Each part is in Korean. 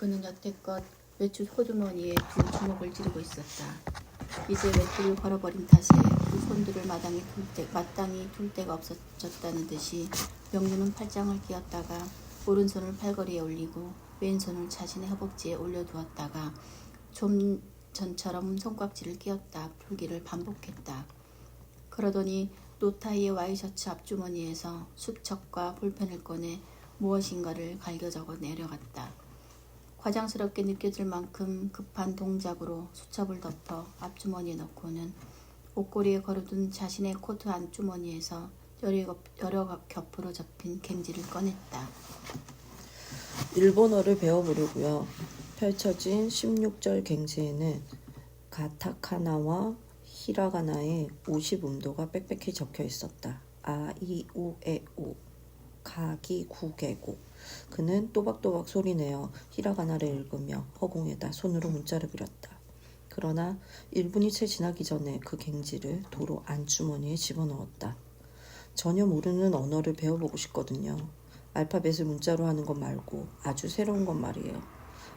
그는 여태껏 외출 호주머니에 두 주먹을 쥐고 있었다. 이제 외출을 걸어버린 탓에 두 손들을 마땅히 둘 데가 없어졌다는 듯이 명륜은 팔짱을 끼었다가 오른손을 팔걸이에 올리고 왼손을 자신의 허벅지에 올려두었다가 좀 전처럼 손깍지를 끼었다 풀기를 반복했다. 그러더니 노타이의 와이셔츠 앞주머니에서 수첩과 볼펜을 꺼내 무엇인가를 갈겨 적어 내려갔다. 과장스럽게 느껴질 만큼 급한 동작으로 수첩을 덮어 앞주머니에 넣고는 옷걸이에 걸어둔 자신의 코트 안주머니에서 여러 겹으로 접힌 갱지를 꺼냈다. 일본어를 배워보려고요. 펼쳐진 16절 갱지에는 가타카나와 히라가나의 50음도가 빽빽히 적혀 있었다. 아, 이, 우, 에, 오. 가기, 구, 개고. 그는 또박또박 소리내어 히라가나를 읽으며 허공에다 손으로 문자를 그렸다. 그러나 1분이 채 지나기 전에 그 갱지를 도로 안주머니에 집어넣었다. 전혀 모르는 언어를 배워보고 싶거든요. 알파벳을 문자로 하는 것 말고 아주 새로운 것 말이에요.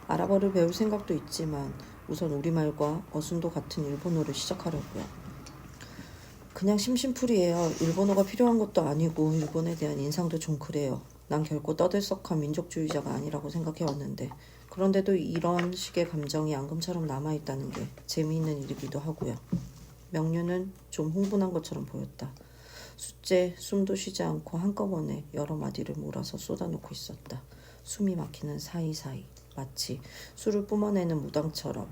아랍어를 배울 생각도 있지만 우선 우리말과 어순도 같은 일본어를 시작하려고요. 그냥 심심풀이에요. 일본어가 필요한 것도 아니고 일본에 대한 인상도 좀 그래요. 난 결코 떠들썩한 민족주의자가 아니라고 생각해왔는데 그런데도 이런 식의 감정이 앙금처럼 남아있다는 게 재미있는 일이기도 하고요. 명륜은 좀 흥분한 것처럼 보였다. 숫째 숨도 쉬지 않고 한꺼번에 여러 마디를 몰아서 쏟아놓고 있었다. 숨이 막히는 사이사이 마치 술을 뿜어내는 무당처럼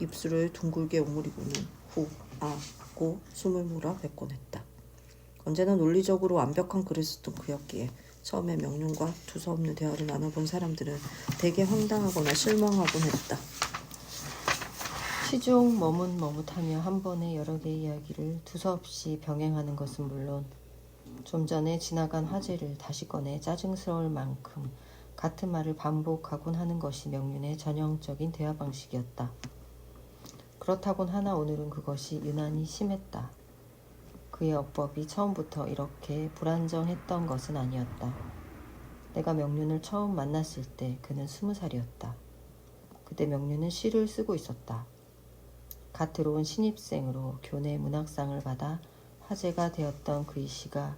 입술을 둥글게 오므리고는 후, 아, 고 숨을 몰아 뱉곤 했다. 언제나 논리적으로 완벽한 글을 쓰던 그였기에 처음에 명륜과 두서없는 대화를 나눠본 사람들은 되게 황당하거나 실망하곤 했다. 시종 머뭇머뭇하며 한 번에 여러 개의 이야기를 두서없이 병행하는 것은 물론 좀 전에 지나간 화제를 다시 꺼내 짜증스러울 만큼 같은 말을 반복하곤 하는 것이 명륜의 전형적인 대화 방식이었다. 그렇다곤 하나 오늘은 그것이 유난히 심했다. 그의 어법이 처음부터 이렇게 불안정했던 것은 아니었다. 내가 명륜을 처음 만났을 때 그는 20살이었다. 그때 명륜은 시를 쓰고 있었다. 갓 들어온 신입생으로 교내 문학상을 받아 화제가 되었던 그의 시가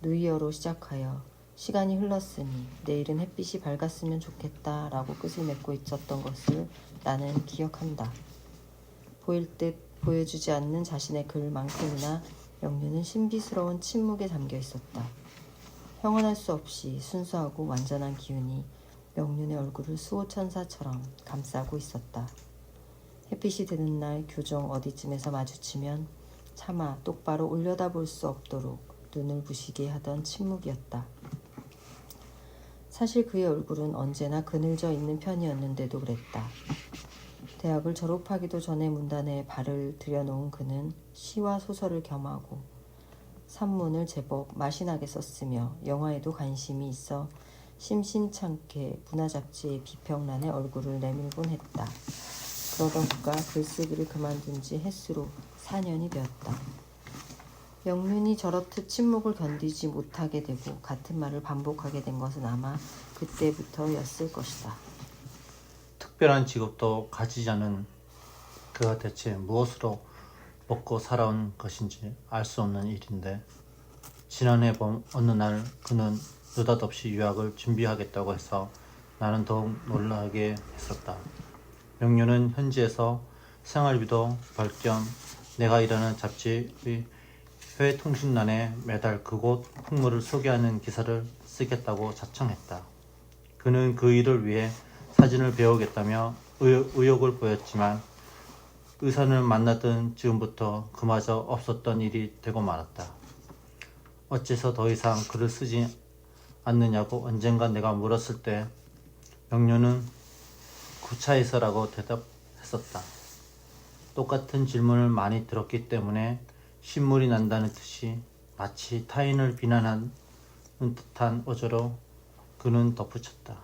뉴이어로 시작하여 시간이 흘렀으니 내일은 햇빛이 밝았으면 좋겠다라고 끝을 맺고 있었던 것을 나는 기억한다. 보일 듯 보여주지 않는 자신의 글만큼이나 명륜은 신비스러운 침묵에 잠겨 있었다. 형언할 수 없이 순수하고 완전한 기운이 명륜의 얼굴을 수호천사처럼 감싸고 있었다. 햇빛이 드는 날 교정 어디쯤에서 마주치면 차마 똑바로 올려다볼 수 없도록 눈을 부시게 하던 침묵이었다. 사실 그의 얼굴은 언제나 그늘져 있는 편이었는데도 그랬다. 대학을 졸업하기도 전에 문단에 발을 들여놓은 그는 시와 소설을 겸하고 산문을 제법 맛이 나게 썼으며 영화에도 관심이 있어 심심찮게 문화잡지의 비평란에 얼굴을 내밀곤 했다. 그러던 그가 글쓰기를 그만둔 지 햇수로 4년이 되었다. 명륜이 저렇듯 침묵을 견디지 못하게 되고 같은 말을 반복하게 된 것은 아마 그때부터였을 것이다. 특별한 직업도 가지지 않은 그가 대체 무엇으로 먹고 살아온 것인지 알 수 없는 일인데 지난해 봄 어느 날 그는 느닷없이 유학을 준비하겠다고 해서 나는 더욱 놀라게 했었다. 명륜은 현지에서 생활비도 벌 겸 내가 일하는 잡지의 해외통신란에 매달 그곳 풍물을 소개하는 기사를 쓰겠다고 자청했다. 그는 그 일을 위해 사진을 배우겠다며 의욕을 보였지만 의사를 만났던 즈음부터 그마저 없었던 일이 되고 말았다. 어째서 더 이상 글을 쓰지 않느냐고 언젠가 내가 물었을 때 명륜은 구차해서라고 대답했었다. 똑같은 질문을 많이 들었기 때문에 신물이 난다는 듯이 마치 타인을 비난하는 듯한 어조로 그는 덧붙였다.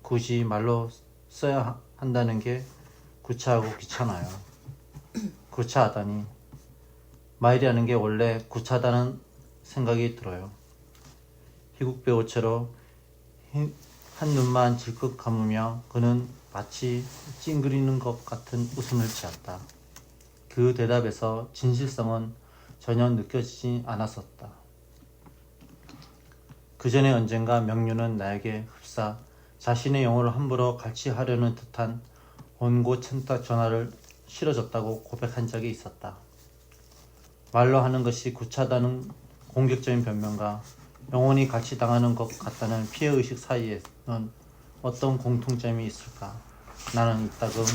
굳이 말로 써야 한다는 게 구차하고 귀찮아요. 구차하다니. 말이라는 게 원래 구차하다는 생각이 들어요. 희국배우처럼 한눈만 질끈 감으며 그는 마치 찡그리는 것 같은 웃음을 지었다. 그 대답에서 진실성은 전혀 느껴지지 않았었다. 그 전에 언젠가 명륜은 나에게 흡사 자신의 영혼을 함부로 갈취하려는 듯한 원고천탁 전화를 실어줬다고 고백한 적이 있었다. 말로 하는 것이 구차하다는 공격적인 변명과 영혼이 갈취당하는 것 같다는 피해의식 사이에는 어떤 공통점이 있을까? 나는 이따금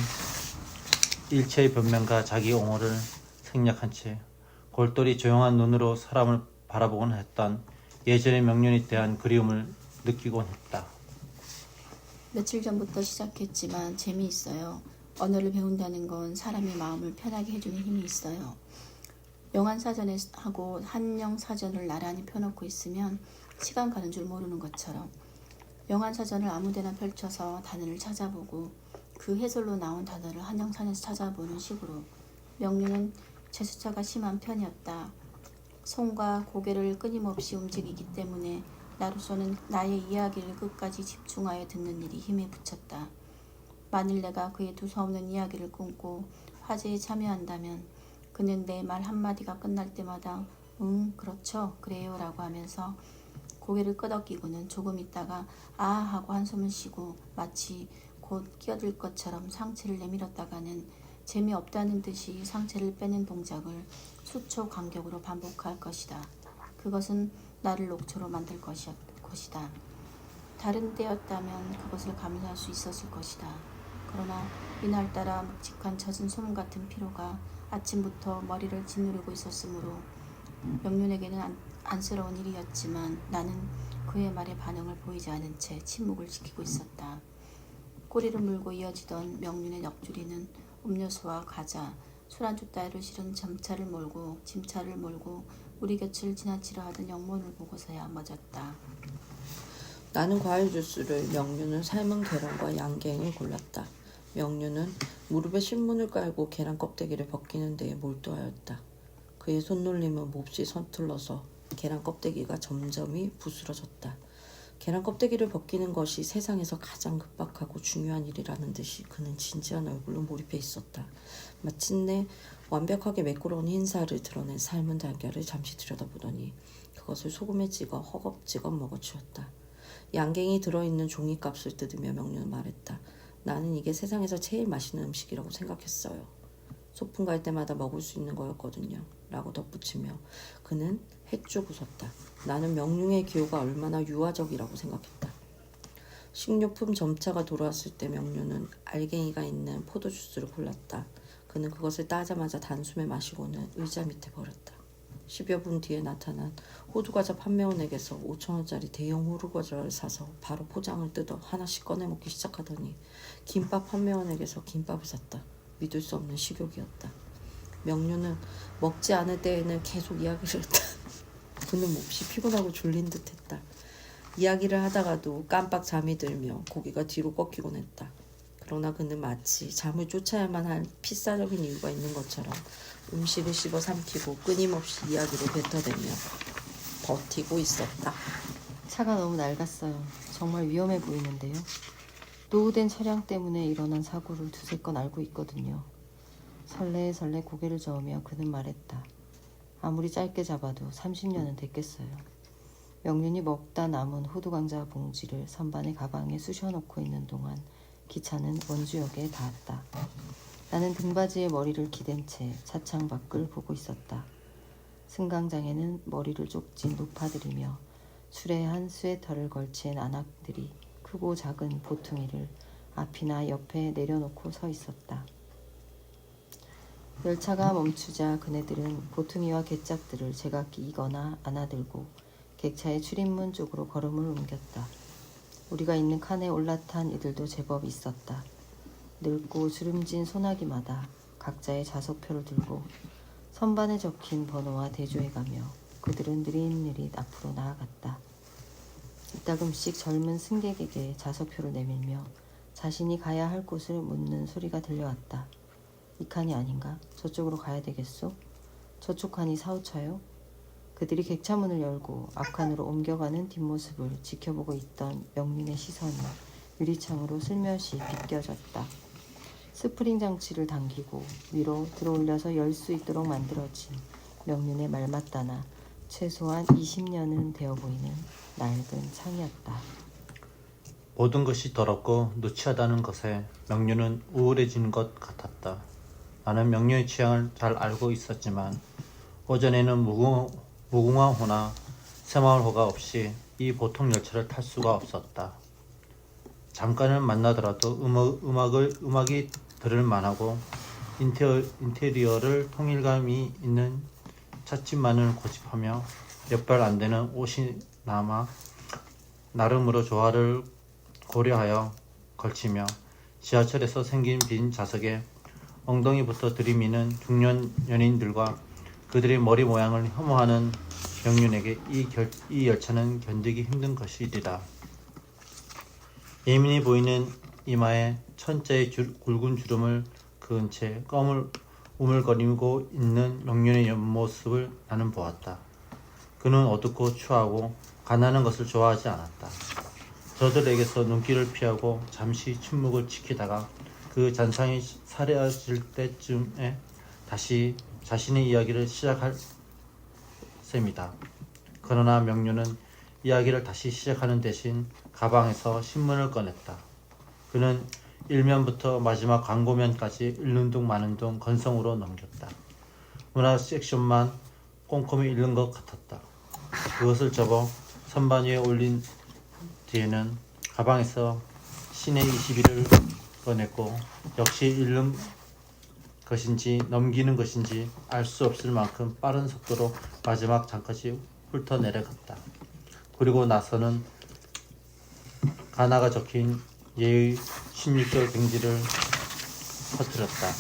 일체의 변명과 자기 옹호를 생략한 채 골똘히 조용한 눈으로 사람을 바라보곤 했던 예전의 명륜에 대한 그리움을 느끼곤 했다. 며칠 전부터 시작했지만 재미있어요. 언어를 배운다는 건 사람의 마음을 편하게 해주는 힘이 있어요. 영안사전에 하고 한영사전을 나란히 펴놓고 있으면 시간 가는 줄 모르는 것처럼 영안사전을 아무데나 펼쳐서 단어를 찾아보고 그 해설로 나온 단어를 한영사전에서 찾아보는 식으로 명륜은 제스처가 심한 편이었다. 손과 고개를 끊임없이 움직이기 때문에 나로서는 나의 이야기를 끝까지 집중하여 듣는 일이 힘에 부쳤다. 만일 내가 그의 두서없는 이야기를 끊고 화제에 참여한다면 그는 내 말 한마디가 끝날 때마다 그렇죠, 그래요 라고 하면서 고개를 끄덕이고는 조금 있다가 아 하고 한숨을 쉬고 마치 곧 끼어들 것처럼 상체를 내밀었다가는 재미없다는 듯이 상체를 빼는 동작을 수초 간격으로 반복할 것이다. 그것은 나를 녹초로 만들 것이다. 다른 때였다면 그것을 감수할 수 있었을 것이다. 그러나 이날따라 묵직한 젖은 소금 같은 피로가 아침부터 머리를 짓누르고 있었으므로 명륜에게는 안쓰러운 일이었지만 나는 그의 말에 반응을 보이지 않은 채 침묵을 지키고 있었다. 꼬리를 물고 이어지던 명륜의 넋두리는 음료수와 과자, 술안주 따위를 실은 짐차를 몰고 우리 곁을 지나치려 하던 영문을 보고서야 멎었다. 나는 과일 주스를, 명륜은 삶은 계란과 양갱을 골랐다. 명륜은 무릎에 신문을 깔고 계란 껍데기를 벗기는 데에 몰두하였다. 그의 손놀림은 몹시 서툴러서 계란 껍데기가 점점이 부스러졌다. 계란 껍데기를 벗기는 것이 세상에서 가장 급박하고 중요한 일이라는 듯이 그는 진지한 얼굴로 몰입해 있었다. 마침내 완벽하게 매끄러운 흰살을 드러낸 삶은 달걀을 잠시 들여다보더니 그것을 소금에 찍어 허겁지겁 먹어치웠다. 양갱이 들어있는 종이값을 뜯으며 명륜은 말했다. 나는 이게 세상에서 제일 맛있는 음식이라고 생각했어요. 소풍 갈 때마다 먹을 수 있는 거였거든요. 라고 덧붙이며 그는 해쭉 웃었다. 나는 명륜의 기호가 얼마나 유아적이라고 생각했다. 식료품 점차가 돌아왔을 때 명륜은 알갱이가 있는 포도주스를 골랐다. 그는 그것을 따자마자 단숨에 마시고는 의자 밑에 버렸다. 10여 분 뒤에 나타난 호두과자 판매원에게서 5,000원짜리 대형 호두과자를 사서 바로 포장을 뜯어 하나씩 꺼내 먹기 시작하더니 김밥 판매원에게서 김밥을 샀다. 믿을 수 없는 식욕이었다. 명륜은 먹지 않을 때에는 계속 이야기를 했다. 그는 몹시 피곤하고 졸린 듯했다. 이야기를 하다가도 깜빡 잠이 들며 고개가 뒤로 꺾이곤 했다. 그러나 그는 마치 잠을 쫓아야만 할 필사적인 이유가 있는 것처럼 음식을 씹어 삼키고 끊임없이 이야기를 뱉어대며 버티고 있었다. 차가 너무 낡았어요. 정말 위험해 보이는데요. 노후된 차량 때문에 일어난 사고를 두세 건 알고 있거든요. 설레설레 고개를 저으며 그는 말했다. 아무리 짧게 잡아도 30년은 됐겠어요. 명륜이 먹다 남은 호두광자 봉지를 선반의 가방에 쑤셔놓고 있는 동안 기차는 원주역에 닿았다. 나는 등받이에 머리를 기댄 채 차창 밖을 보고 있었다. 승강장에는 머리를 쪽진 노파들이며 수레한 스웨터를 걸친 아낙들이 크고 작은 보퉁이를 앞이나 옆에 내려놓고 서 있었다. 열차가 멈추자 그네들은 보퉁이와 갯짝들을 제각기 이거나 안아들고 객차의 출입문 쪽으로 걸음을 옮겼다. 우리가 있는 칸에 올라탄 이들도 제법 있었다. 늙고 주름진 소나기마다 각자의 좌석표를 들고 선반에 적힌 번호와 대조해가며 그들은 느릿느릿 앞으로 나아갔다. 이따금씩 젊은 승객에게 좌석표를 내밀며 자신이 가야 할 곳을 묻는 소리가 들려왔다. 이 칸이 아닌가? 저쪽으로 가야 되겠소? 저쪽 칸이 사후차요? 그들이 객차문을 열고 앞칸으로 옮겨가는 뒷모습을 지켜보고 있던 명륜의 시선이 유리창으로 슬며시 비껴졌다. 스프링 장치를 당기고 위로 들어올려서 열 수 있도록 만들어진 명륜의 말맞다나 최소한 20년은 되어 보이는 낡은 창이었다. 모든 것이 더럽고 누추하다는 것에 명륜은 우울해진 것 같았다. 나는 명륜의 취향을 잘 알고 있었지만 오전에는 무궁화호나 새마을호가 없이 이 보통 열차를 탈 수가 없었다. 잠깐은 만나더라도 음악이 들을 만하고 인테리어를 통일감이 있는 찻집만을 고집하며 몇 발 안 되는 옷이 남아 나름으로 조화를 고려하여 걸치며 지하철에서 생긴 빈 좌석에 엉덩이부터 들이미는 중년 연인들과 그들의 머리 모양을 혐오하는 명륜에게 이 열차는 견디기 힘든 것이리라. 예민해 보이는 이마에 천자의 굵은 주름을 그은 채 껌을 우물거리고 있는 명륜의 옆모습을 나는 보았다. 그는 어둡고 추하고 가난한 것을 좋아하지 않았다. 저들에게서 눈길을 피하고 잠시 침묵을 지키다가 그 잔상이 사라질 때쯤에 다시 자신의 이야기를 시작할 셈이다. 그러나 명륜은 이야기를 다시 시작하는 대신 가방에서 신문을 꺼냈다. 그는 1면부터 마지막 광고면까지 읽는 둥 마는 둥 건성으로 넘겼다. 문화 섹션만 꼼꼼히 읽는 것 같았다. 그것을 접어 선반 위에 올린 뒤에는 가방에서 신의 21을 꺼냈고 역시 읽는 것인지 넘기는 것인지 알 수 없을 만큼 빠른 속도로 마지막 장까지 훑어내려갔다. 그리고 나서는 가나가 적힌 예의 16절 갱지를 퍼뜨렸다.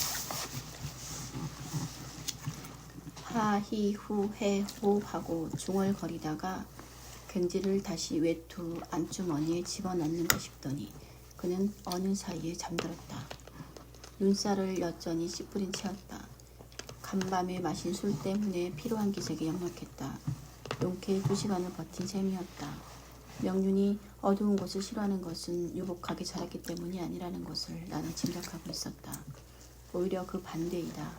하히후해호 하고 중얼거리다가 갱지를 다시 외투 안주머니에 집어넣는가 싶더니 그는 어느 사이에 잠들었다. 눈살을 여전히 찌푸린 채였다. 간밤에 마신 술 때문에 피로한 기색이 역력했다. 용케 2시간을 버틴 셈이었다. 명륜이 어두운 곳을 싫어하는 것은 유복하게 자랐기 때문이 아니라는 것을 나는 짐작하고 있었다. 오히려 그 반대이다.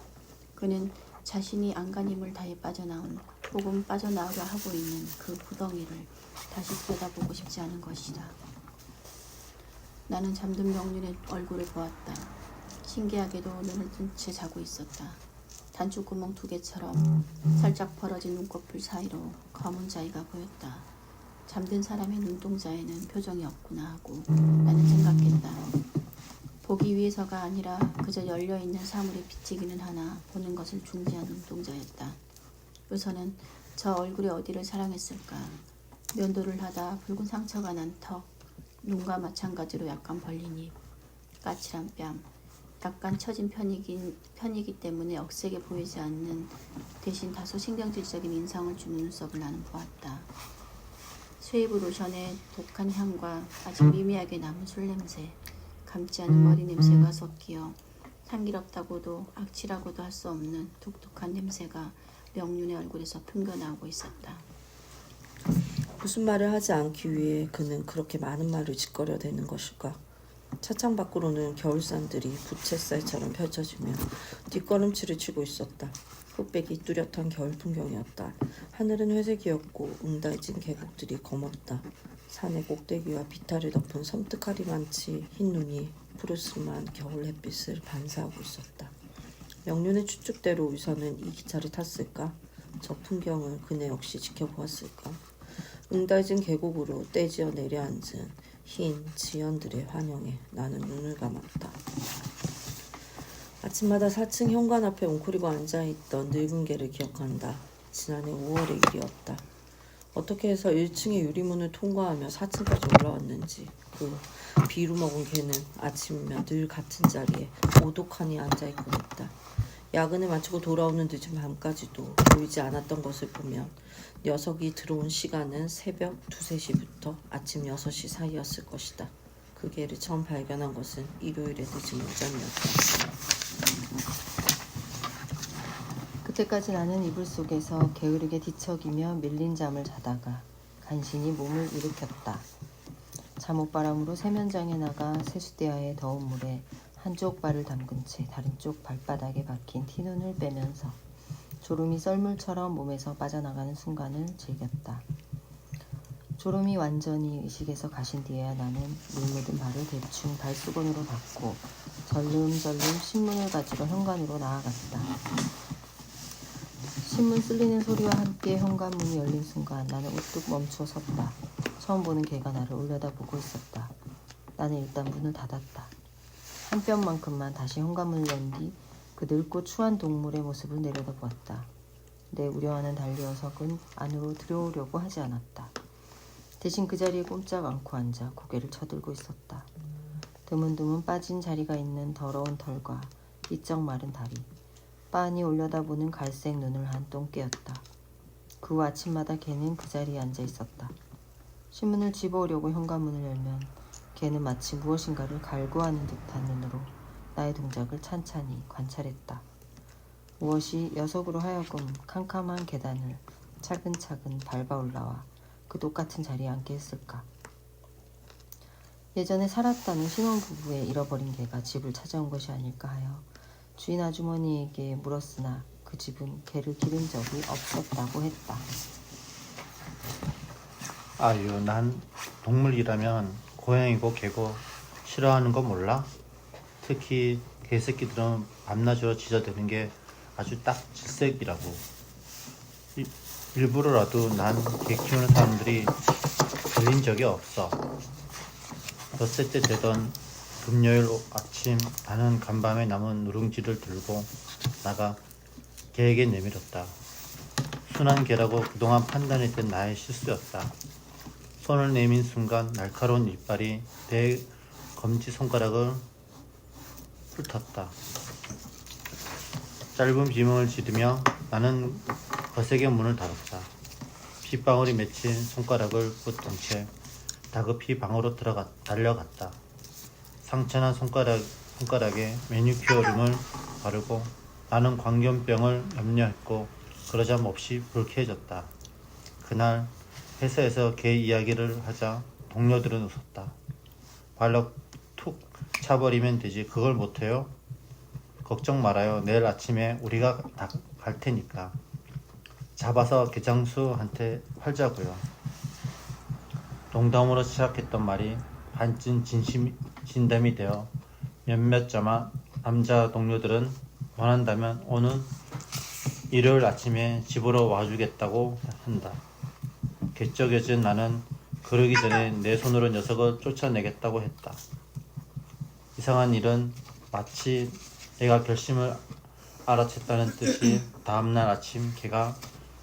그는 자신이 안간힘을 다해 빠져나온 혹은 빠져나오려 하고 있는 그 구덩이를 다시 들여다보고 싶지 않은 것이다. 나는 잠든 명륜의 얼굴을 보았다. 신기하게도 눈을 뜬 채 자고 있었다. 단추구멍 2개처럼 살짝 벌어진 눈꺼풀 사이로 검은 자위가 보였다. 잠든 사람의 눈동자에는 표정이 없구나 하고 나는 생각했다. 보기 위해서가 아니라 그저 열려있는 사물에 비치기는 하나 보는 것을 중지한 눈동자였다. 우선은 저 얼굴이 어디를 사랑했을까. 면도를 하다 붉은 상처가 난 턱, 눈과 마찬가지로 약간 벌린 입, 까칠한 뺨, 약간 처진 편이기 때문에 억세게 보이지 않는 대신 다소 신경질적인 인상을 주는 눈썹을 나는 보았다. 쉐이브 로션의 독한 향과 아직 미미하게 남은 술 냄새, 감지 않은 머리 냄새가 섞여 향기롭다고도 악취라고도 할 수 없는 독특한 냄새가 명륜의 얼굴에서 풍겨나오고 있었다. 무슨 말을 하지 않기 위해 그는 그렇게 많은 말을 짓거려대는 것일까? 차창 밖으로는 겨울산들이 부채살처럼 펼쳐지며 뒷걸음치를 치고 있었다. 흑백이 뚜렷한 겨울 풍경이었다. 하늘은 회색이었고 웅달진 계곡들이 검었다. 산의 꼭대기와 비탈을 덮은 섬뜩하리만치 흰 눈이 푸르스름한 겨울 햇빛을 반사하고 있었다. 명륜의 추측대로 의사는 이 기차를 탔을까? 저 풍경을 그네 역시 지켜보았을까? 웅달진 계곡으로 떼지어 내려앉은 흰 지연들의 환영에 나는 눈을 감았다. 아침마다 4층 현관 앞에 웅크리고 앉아있던 늙은 개를 기억한다. 지난해 5월의 일이었다. 어떻게 해서 1층의 유리문을 통과하며 4층까지 올라왔는지 그 비루 먹은 개는 아침이면 늘 같은 자리에 오독하니 앉아있곤 했다. 야근을 마치고 돌아오는 늦은 밤까지도 보이지 않았던 것을 보면 녀석이 들어온 시간은 새벽 2, 3시부터 아침 6시 사이였을 것이다. 그 개를 처음 발견한 것은 일요일의 늦은 오전이었다. 그때까지 나는 이불 속에서 게으르게 뒤척이며 밀린 잠을 자다가 간신히 몸을 일으켰다. 잠옷바람으로 세면장에 나가 세수대야의 더운 물에 한쪽 발을 담근 채 다른 쪽 발바닥에 박힌 티눈을 빼면서 졸음이 썰물처럼 몸에서 빠져나가는 순간을 즐겼다. 졸음이 완전히 의식에서 가신 뒤에야 나는 물 묻은 발을 대충 발수건으로 닦고 절름절름 신문을 가지러 현관으로 나아갔다. 신문 쓸리는 소리와 함께 현관문이 열린 순간 나는 우뚝 멈춰 섰다. 처음 보는 개가 나를 올려다보고 있었다. 나는 일단 문을 닫았다. 한 뼘만큼만 다시 현관문을 연 뒤 그 늙고 추한 동물의 모습을 내려다보았다. 내 우려와는 달리 녀석은 안으로 들어오려고 하지 않았다. 대신 그 자리에 꼼짝 않고 앉아 고개를 쳐들고 있었다. 드문드문 빠진 자리가 있는 더러운 털과 삐쩍 마른 다리, 빤히 올려다보는 갈색 눈을 한 똥개였다. 그 후 아침마다 개는 그 자리에 앉아 있었다. 신문을 집어오려고 현관문을 열면 개는 마치 무엇인가를 갈구하는 듯한 눈으로 나의 동작을 찬찬히 관찰했다. 무엇이 녀석으로 하여금 캄캄한 계단을 차근차근 밟아 올라와 그 똑같은 자리에 앉게 했을까? 예전에 살았다는 신혼부부의 잃어버린 개가 집을 찾아온 것이 아닐까 하여 주인 아주머니에게 물었으나 그 집은 개를 기른 적이 없었다고 했다. 아유, 난 동물이라면 고양이고 개고 싫어하는 거 몰라? 특히 개새끼들은 밤낮으로 짖어대는 게 아주 딱 질색이라고. 일부러라도 난 개 키우는 사람들이 들린 적이 없어. 덧새째 되던 금요일 아침 나는 간밤에 남은 누룽지를 들고 나가 개에게 내밀었다. 순한 개라고 그동안 판단했던 나의 실수였다. 손을 내민 순간 날카로운 이빨이 내 검지손가락을 훑었다. 짧은 비명을 지르며 나는 거세게 문을 닫았다. 핏방울이 맺힌 손가락을 붙은 채 다급히 방으로 달려갔다. 상처난 손가락에 매니큐어름을 바르고 나는 광견병을 염려했고 그러자 몹시 불쾌해졌다. 그날 회사에서 개 이야기를 하자 동료들은 웃었다. 발로 툭 차버리면 되지 그걸 못해요? 걱정 말아요. 내일 아침에 우리가 다 갈 테니까. 잡아서 개장수한테 팔자고요. 농담으로 시작했던 말이 반쯤 진담이 되어 몇몇 남자 동료들은 원한다면 오는 일요일 아침에 집으로 와주겠다고 한다. 개쩍여진 나는 그러기 전에 내 손으로 녀석을 쫓아내겠다고 했다. 이상한 일은 마치 내가 결심을 알아챘다는 뜻이 다음날 아침 개가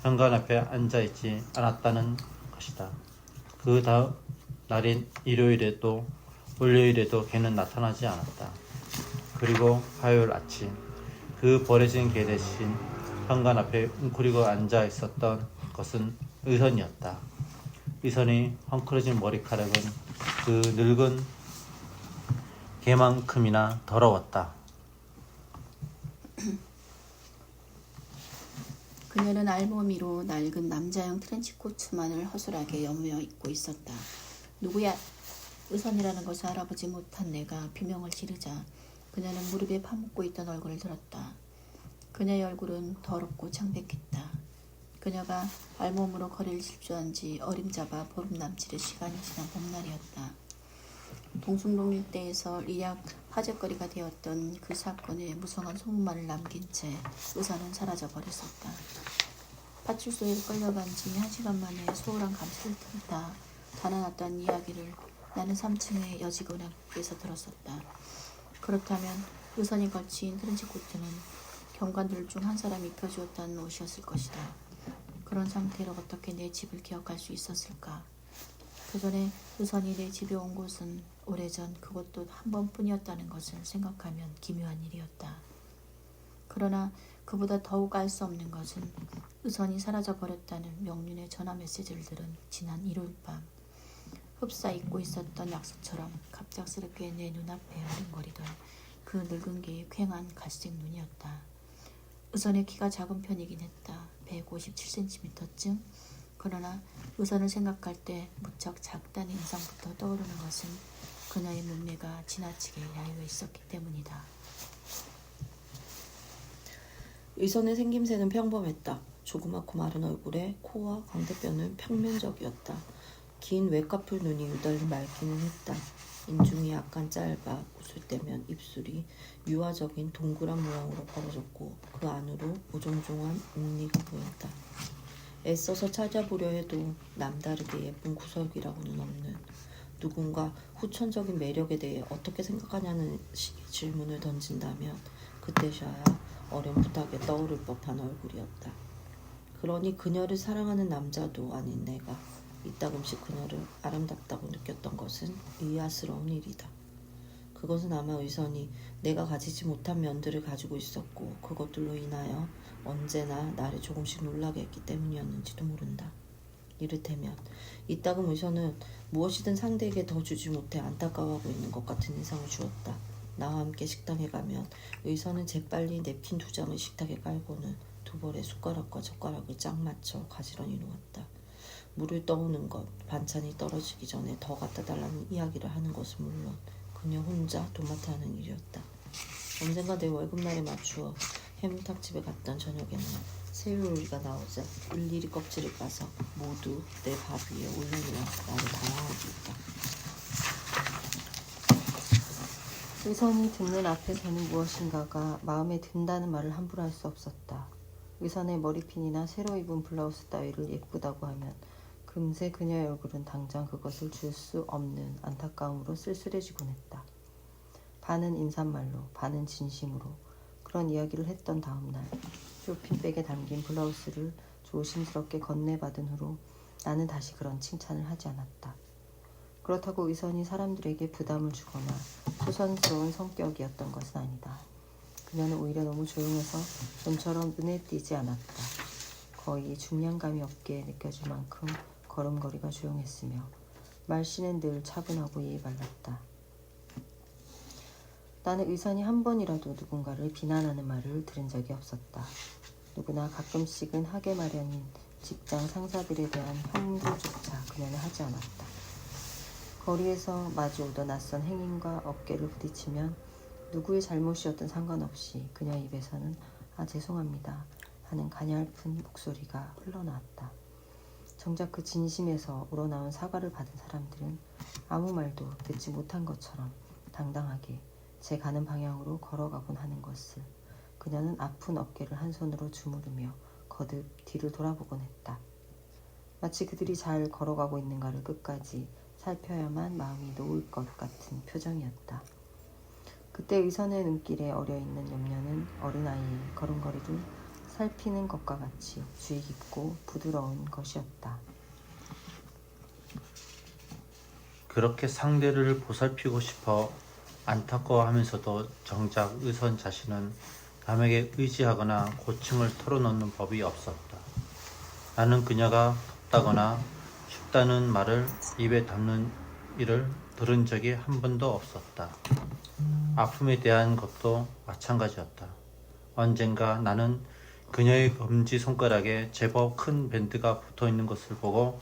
현관 앞에 앉아있지 않았다는 것이다. 그 다음 날인 일요일에도 월요일에도 개는 나타나지 않았다. 그리고 화요일 아침 그 버려진 개 대신 현관 앞에 웅크리고 앉아 있었던 것은 의선이었다. 의선이 헝클어진 머리카락은 그 늙은 개만큼이나 더러웠다. 그녀는 알몸이로 낡은 남자형 트렌치코트만을 허술하게 여며 입고 있었다. 누구야? 의선이라는 것을 알아보지 못한 내가 비명을 지르자 그녀는 무릎에 파묻고 있던 얼굴을 들었다. 그녀의 얼굴은 더럽고 창백했다. 그녀가 알몸으로 거리를 질주한 지 어림잡아 보름 남짓의 시간이 지난 봄날이었다. 동숭동 일대에서 일약 화제거리가 되었던 그 사건에 무성한 소문만을 남긴 채 의사는 사라져 버렸었다. 파출소에 끌려간 지 1시간 만에 소홀한 감시를 틈타 달아났던 이야기를 나는 3층의 여직원에게서 들었었다. 그렇다면 의선이 걸친 트렌치코트는 경관들 중 한 사람이 입혀주었다는 옷이었을 것이다. 그런 상태로 어떻게 내 집을 기억할 수 있었을까? 그 전에 의선이 내 집에 온 곳은 오래전 그것도 한 번뿐이었다는 것을 생각하면 기묘한 일이었다. 그러나 그보다 더욱 알 수 없는 것은 의선이 사라져버렸다는 명륜의 전화 메시지를 들은 지난 일요일 밤 흡사 잊고 있었던 약속처럼 갑작스럽게 내 눈앞에 어른거리던 그 늙은 개의 퀭한 갈색 눈이었다. 의선의 키가 작은 편이긴 했다. 157cm쯤. 그러나 의선을 생각할 때 무척 작다는 인상부터 떠오르는 것은 그녀의 몸매가 지나치게 야유어 있었기 때문이다. 의선의 생김새는 평범했다. 조그맣고 마른 얼굴에 코와 광대뼈는 평면적이었다. 긴 외카풀 눈이 유달리 맑기는 했다. 인중이 약간 짧아 웃을 때면 입술이 유화적인 동그란 모양으로 벌어졌고 그 안으로 오종종한 옥니가 보였다. 애써서 찾아보려 해도 남다르게 예쁜 구석이라고는 없는, 누군가 후천적인 매력에 대해 어떻게 생각하냐는 식의 질문을 던진다면 그때서야 어렴풋하게 떠오를 법한 얼굴이었다. 그러니 그녀를 사랑하는 남자도 아닌 내가 이따금씩 그녀를 아름답다고 느꼈던 것은 의아스러운 일이다. 그것은 아마 의선이 내가 가지지 못한 면들을 가지고 있었고 그것들로 인하여 언제나 나를 조금씩 놀라게 했기 때문이었는지도 모른다. 이를테면 이따금 의선은 무엇이든 상대에게 더 주지 못해 안타까워하고 있는 것 같은 인상을 주었다. 나와 함께 식당에 가면 의선은 재빨리 냅킨 2장을 식탁에 깔고는 두 벌에 숟가락과 젓가락을 짝 맞춰 가지런히 놓았다. 물을 떠오는 것, 반찬이 떨어지기 전에 더 갖다 달라는 이야기를 하는 것은 물론 그녀 혼자 도맡아 하는 일이었다. 언젠가 내 월급날에 맞추어 해물탕집에 갔던 저녁에는 새우요리가 나오자 일일이 껍질을 까서 모두 내 밥 위에 올려놓아 나를 당황하게 했다. 의선이 듣는 앞에서는 무엇인가가 마음에 든다는 말을 함부로 할 수 없었다. 의선의 머리핀이나 새로 입은 블라우스 따위를 예쁘다고 하면 금세 그녀의 얼굴은 당장 그것을 줄 수 없는 안타까움으로 쓸쓸해지곤 했다. 반은 인사말로, 반은 진심으로 그런 이야기를 했던 다음 날 쇼핑백에 담긴 블라우스를 조심스럽게 건네받은 후로 나는 다시 그런 칭찬을 하지 않았다. 그렇다고 의선이 사람들에게 부담을 주거나 소선스러운 성격이었던 것은 아니다. 그녀는 오히려 너무 조용해서 좀처럼 눈에 띄지 않았다. 거의 중량감이 없게 느껴질 만큼 걸음걸이가 조용했으며 말씨는 늘 차분하고 예의 발랐다. 나는 의선이 한 번이라도 누군가를 비난하는 말을 들은 적이 없었다. 누구나 가끔씩은 하게 마련인 직장 상사들에 대한 혐도조차 그녀는 하지 않았다. 거리에서 마주오던 낯선 행인과 어깨를 부딪히면 누구의 잘못이었든 상관없이 그녀 입에서는 아 죄송합니다 하는 가냘픈 목소리가 흘러나왔다. 정작 그 진심에서 우러나온 사과를 받은 사람들은 아무 말도 듣지 못한 것처럼 당당하게 제 가는 방향으로 걸어가곤 하는 것을 그녀는 아픈 어깨를 한 손으로 주무르며 거듭 뒤를 돌아보곤 했다. 마치 그들이 잘 걸어가고 있는가를 끝까지 살펴야만 마음이 놓을 것 같은 표정이었다. 그때 의선의 눈길에 어려있는 염려는 어린아이의 걸음걸이를 살피는 것과 같이 주의 깊고 부드러운 것이었다. 그렇게 상대를 보살피고 싶어 안타까워하면서도 정작 의선 자신은 남에게 의지하거나 고충을 털어놓는 법이 없었다. 나는 그녀가 덥다거나 춥다는 말을 입에 담는 일을 들은 적이 한 번도 없었다. 아픔에 대한 것도 마찬가지였다. 언젠가 나는 그녀의 검지손가락에 제법 큰 밴드가 붙어있는 것을 보고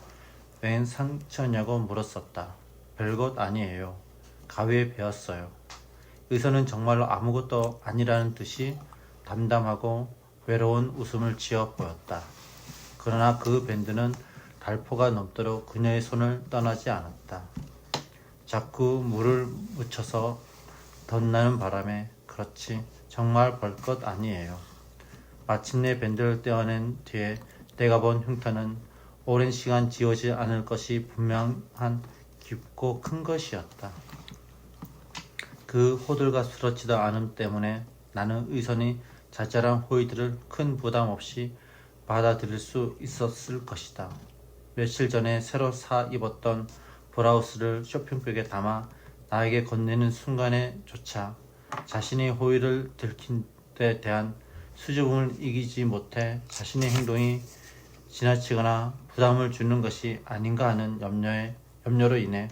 웬 상처냐고 물었었다. 별것 아니에요. 가위에 베었어요. 의선은 정말로 아무것도 아니라는 듯이 담담하고 외로운 웃음을 지어 보였다. 그러나 그 밴드는 달포가 넘도록 그녀의 손을 떠나지 않았다. 자꾸 물을 묻혀서 덧나는 바람에 그렇지 정말 별것 아니에요. 마침내 밴드를 떼어낸 뒤에 내가 본 흉터는 오랜 시간 지우지 않을 것이 분명한 깊고 큰 것이었다. 그 호들갑스럽지도 않음 때문에 나는 의선이 자잘한 호의들을 큰 부담 없이 받아들일 수 있었을 것이다. 며칠 전에 새로 사 입었던 블라우스를 쇼핑백에 담아 나에게 건네는 순간에조차 자신의 호의를 들킨 데 대한 수줍음을 이기지 못해 자신의 행동이 지나치거나 부담을 주는 것이 아닌가 하는 염려로 인해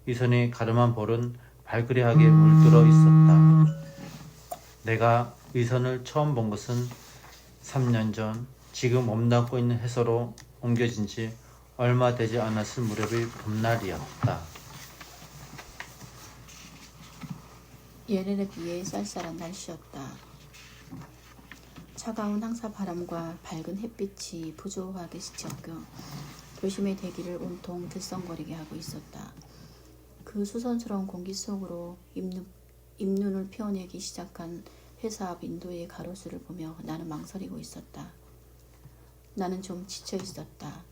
의선의 가름한 볼은 발그레하게 물들어 있었다. 내가 의선을 처음 본 것은 3년 전 지금 몸담고 있는 해소로 옮겨진 지 얼마 되지 않았을 무렵의 봄날이었다. 예년에 비해 쌀쌀한 날씨였다. 차가운 항사바람과 밝은 햇빛이 부조하게 스쳐껴 도심의 대기를 온통 들썩거리게 하고 있었다. 그 수선스러운 공기 속으로 입눈을 피어내기 시작한 회사 앞 인도의 가로수를 보며 나는 망설이고 있었다. 나는 좀 지쳐 있었다.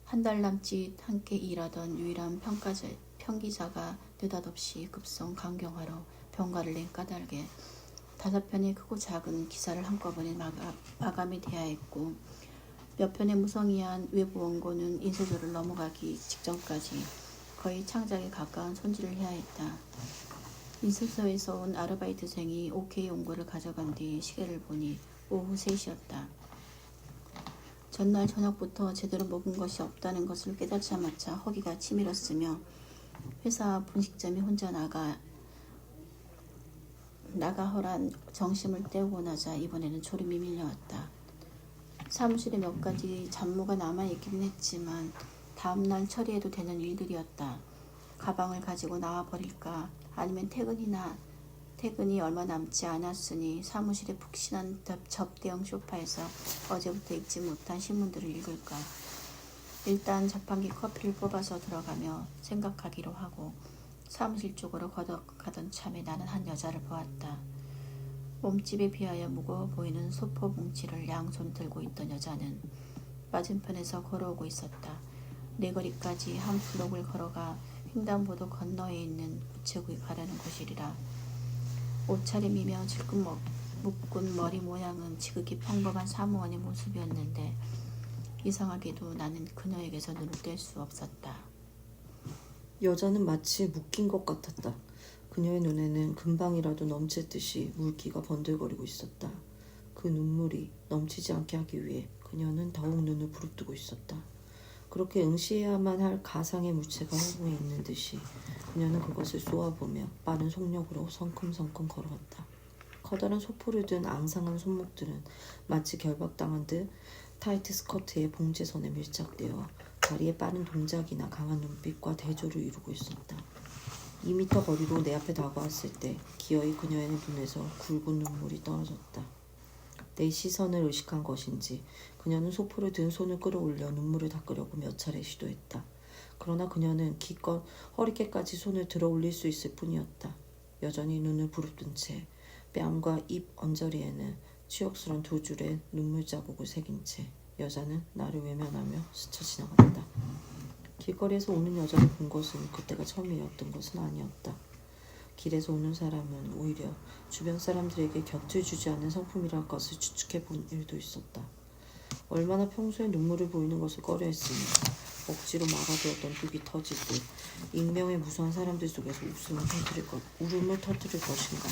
한 달 남짓 함께 일하던 유일한 평기자가 느닷없이 급성 간경화로 병가를 낸 까닭에 5편의 크고 작은 기사를 한꺼번에 마감이 돼야 했고 몇 편의 무성의한 외부 원고는 인쇄소를 넘어가기 직전까지 거의 창작에 가까운 손질을 해야 했다. 인쇄소에서 온 아르바이트생이 OK 원고를 가져간 뒤 시계를 보니 오후 3시였다. 전날 저녁부터 제대로 먹은 것이 없다는 것을 깨닫자마자 허기가 치밀었으며 회사 분식점에 혼자 나가허란 정심을 때우고 나자 이번에는 졸음이 밀려왔다. 사무실에 몇 가지 잡무가 남아있기는 했지만 다음날 처리해도 되는 일들이었다. 가방을 가지고 나와버릴까 아니면 퇴근이 얼마 남지 않았으니 사무실에 푹신한 접대형 소파에서 어제부터 읽지 못한 신문들을 읽을까. 일단 자판기 커피를 뽑아서 들어가며 생각하기로 하고 사무실 쪽으로 걷어가던 참에 나는 한 여자를 보았다. 몸집에 비하여 무거워 보이는 소포 뭉치를 양손 들고 있던 여자는 맞은편에서 걸어오고 있었다. 네 거리까지 한 블록을 걸어가 횡단보도 건너에 있는 우체국에 가려는 것이리라. 옷차림이며 질끈 묶은 머리 모양은 지극히 평범한 사무원의 모습이었는데 이상하게도 나는 그녀에게서 눈을 뗄 수 없었다. 여자는 마치 묶인 것 같았다. 그녀의 눈에는 금방이라도 넘칠 듯이 물기가 번들거리고 있었다. 그 눈물이 넘치지 않게 하기 위해 그녀는 더욱 눈을 부릅뜨고 있었다. 그렇게 응시해야만 할 가상의 물체가 허공에 있는 듯이 그녀는 그것을 쏘아보며 빠른 속력으로 성큼성큼 걸어갔다. 커다란 소포를 든 앙상한 손목들은 마치 결박당한 듯 타이트 스커트의 봉제선에 밀착되어 다리의 빠른 동작이나 강한 눈빛과 대조를 이루고 있었다. 2미터 거리로 내 앞에 다가왔을 때 기어이 그녀의 눈에서 굵은 눈물이 떨어졌다. 내 시선을 의식한 것인지 그녀는 소포를 든 손을 끌어올려 눈물을 닦으려고 몇 차례 시도했다. 그러나 그녀는 기껏 허리깨까지 손을 들어 올릴 수 있을 뿐이었다. 여전히 눈을 부릅뜬 채 뺨과 입 언저리에는 치욕스런 2줄의 눈물 자국을 새긴 채 여자는 나를 외면하며 스쳐 지나갔다. 길거리에서 오는 여자를 본 것은 그때가 처음이었던 것은 아니었다. 길에서 오는 사람은 오히려 주변 사람들에게 곁을 주지 않는 성품이랄 것을 추측해 본 일도 있었다. 얼마나 평소에 눈물을 보이는 것을 꺼려했으며 억지로 막아두었던 뚝이 터질 듯 익명의 무수한 사람들 속에서 울음을 터뜨릴 것인가.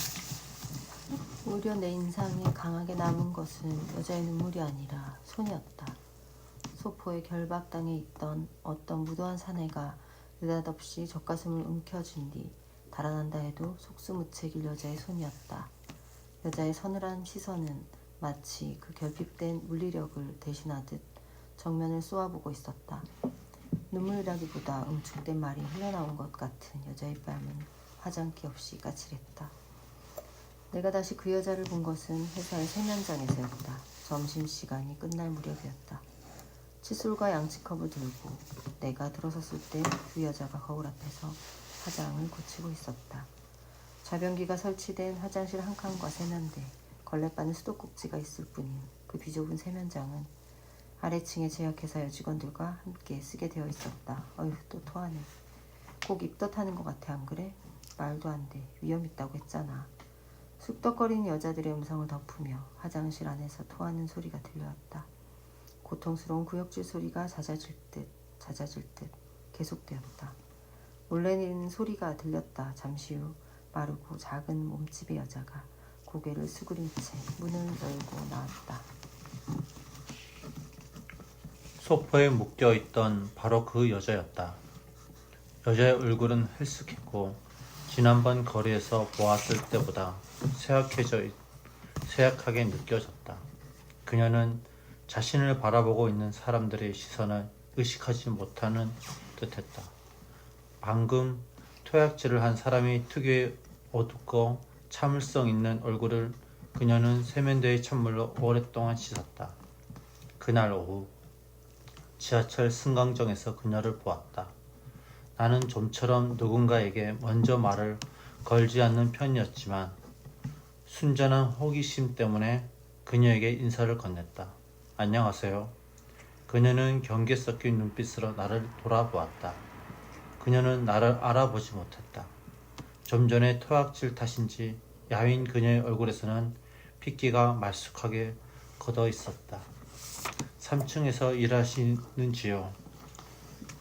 오히려 내 인상에 강하게 남은 것은 여자의 눈물이 아니라 손이었다. 소포에 결박당해 있던 어떤 무도한 사내가 느닷없이 젖가슴을 움켜쥔 뒤 달아난다 해도 속수무책일 여자의 손이었다. 여자의 서늘한 시선은 마치 그 결핍된 물리력을 대신하듯 정면을 쏘아보고 있었다. 눈물이라기보다 응축된 말이 흘러나온 것 같은 여자의 뺨은 화장기 없이 까칠했다. 내가 다시 그 여자를 본 것은 회사의 세면장에서였다. 점심시간이 끝날 무렵이었다. 칫솔과 양치컵을 들고 내가 들어섰을 때 두 여자가 거울 앞에서 화장을 고치고 있었다. 좌변기가 설치된 화장실 한 칸과 세면대, 걸레바늘 수도꼭지가 있을 뿐인 그 비좁은 세면장은 아래층의 제약회사 여직원들과 함께 쓰게 되어 있었다. 어휴, 또 토하네. 꼭 입덧하는 것 같아, 안 그래? 말도 안 돼. 위험 있다고 했잖아. 쑥덕거리는 여자들의 음성을 덮으며 화장실 안에서 토하는 소리가 들려왔다. 고통스러운 구역질 소리가 잦아질 듯 계속되었다. 몰래 내는 소리가 들렸다. 잠시 후 마르고 작은 몸집의 여자가 고개를 수그린 채 문을 열고 나왔다. 소포에 묶여있던 바로 그 여자였다. 여자의 얼굴은 헬쓱했고 지난번 거리에서 보았을 때보다 쇠약하게 느껴졌다. 그녀는 자신을 바라보고 있는 사람들의 시선을 의식하지 못하는 듯했다. 방금 토약질을 한 사람이 특유의 어둡고 참을성 있는 얼굴을 그녀는 세면대의 찬물로 오랫동안 씻었다. 그날 오후 지하철 승강장에서 그녀를 보았다. 나는 좀처럼 누군가에게 먼저 말을 걸지 않는 편이었지만 순전한 호기심 때문에 그녀에게 인사를 건넸다. 안녕하세요. 그녀는 경계 섞인 눈빛으로 나를 돌아보았다. 그녀는 나를 알아보지 못했다. 좀 전에 토약질 탓인지 야윈 그녀의 얼굴에서는 핏기가 말쑥하게 걷어 있었다. 3층에서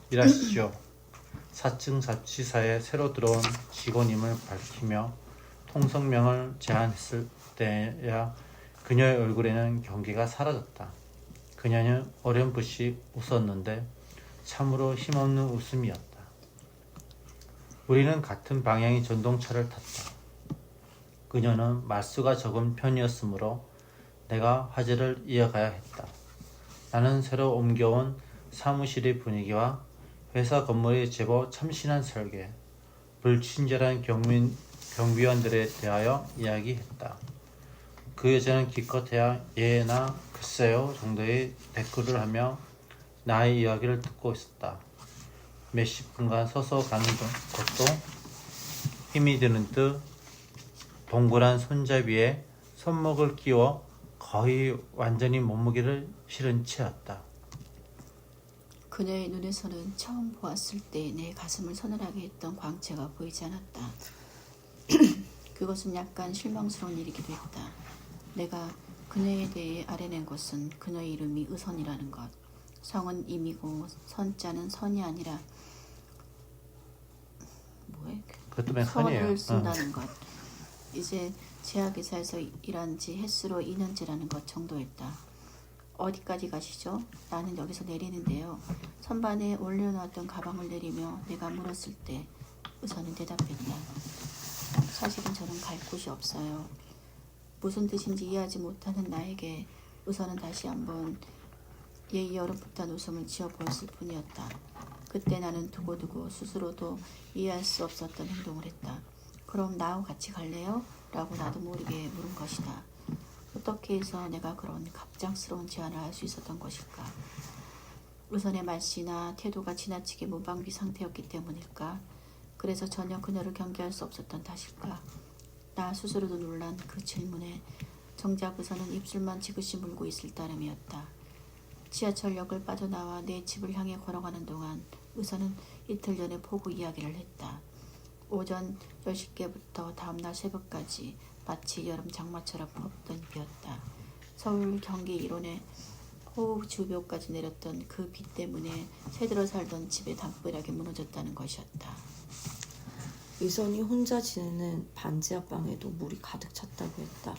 일하시죠. 4층 자취사에 새로 들어온 직원임을 밝히며 통성명을 제안했을 때야 그녀의 얼굴에는 경계가 사라졌다. 그녀는 어렴풋이 웃었는데 참으로 힘없는 웃음이었다. 우리는 같은 방향의 전동차를 탔다. 그녀는 말수가 적은 편이었으므로 내가 화제를 이어가야 했다. 나는 새로 옮겨온 사무실의 분위기와 회사 건물의 제법 참신한 설계, 불친절한 경비원들에 대하여 이야기했다. 그 여자는 기껏해야 예나 글쎄요 정도의 댓글을 하며 나의 이야기를 듣고 있었다. 몇십 분간 서서 가는 것도 힘이 드는 듯 동그란 손잡이에 손목을 끼워 거의 완전히 몸무게를 실은 채였다. 그녀의 눈에서는 처음 보았을 때 내 가슴을 서늘하게 했던 광채가 보이지 않았다. 그것은 약간 실망스러운 일이기도 했다. 내가 그녀에 대해 알아낸 것은 그녀의 이름이 의선이라는 것. 성은 임이고 선자는 선이 아니라 그것도 맨 선이에요. 선을 쓴다는 것. 이제 제약회사에서 일한 지 횟수로 2년째라는 것 정도였다. 어디까지 가시죠? 나는 여기서 내리는데요. 선반에 올려놓았던 가방을 내리며 내가 물었을 때 의선은 대답했다. 사실은 저는 갈 곳이 없어요. 무슨 뜻인지 이해하지 못하는 나에게 의선은 다시 한번 예의 어렴풋한 웃음을 지어 보였을 뿐이었다. 그때 나는 두고두고 스스로도 이해할 수 없었던 행동을 했다. 그럼 나하고 같이 갈래요? 라고 나도 모르게 물은 것이다. 어떻게 해서 내가 그런 갑작스러운 제안을 할 수 있었던 것일까? 의선의 말씨나 태도가 지나치게 무방비 상태였기 때문일까? 그래서 전혀 그녀를 경계할 수 없었던 탓일까? 나 스스로도 놀란 그 질문에 정작 의선은 입술만 지그시 물고 있을 따름이었다. 지하철역을 빠져나와 내 집을 향해 걸어가는 동안 의선은 이틀 전에 폭우 이야기를 했다. 오전 10시께부터 다음날 새벽까지 마치 여름 장마처럼 퍼붓던 비였다. 서울 경기 일원에 호우주변까지 내렸던 그 비 때문에 새들어 살던 집에 담벼락이 무너졌다는 것이었다. 의선이 혼자 지내는 반지하 방에도 물이 가득 찼다고 했다.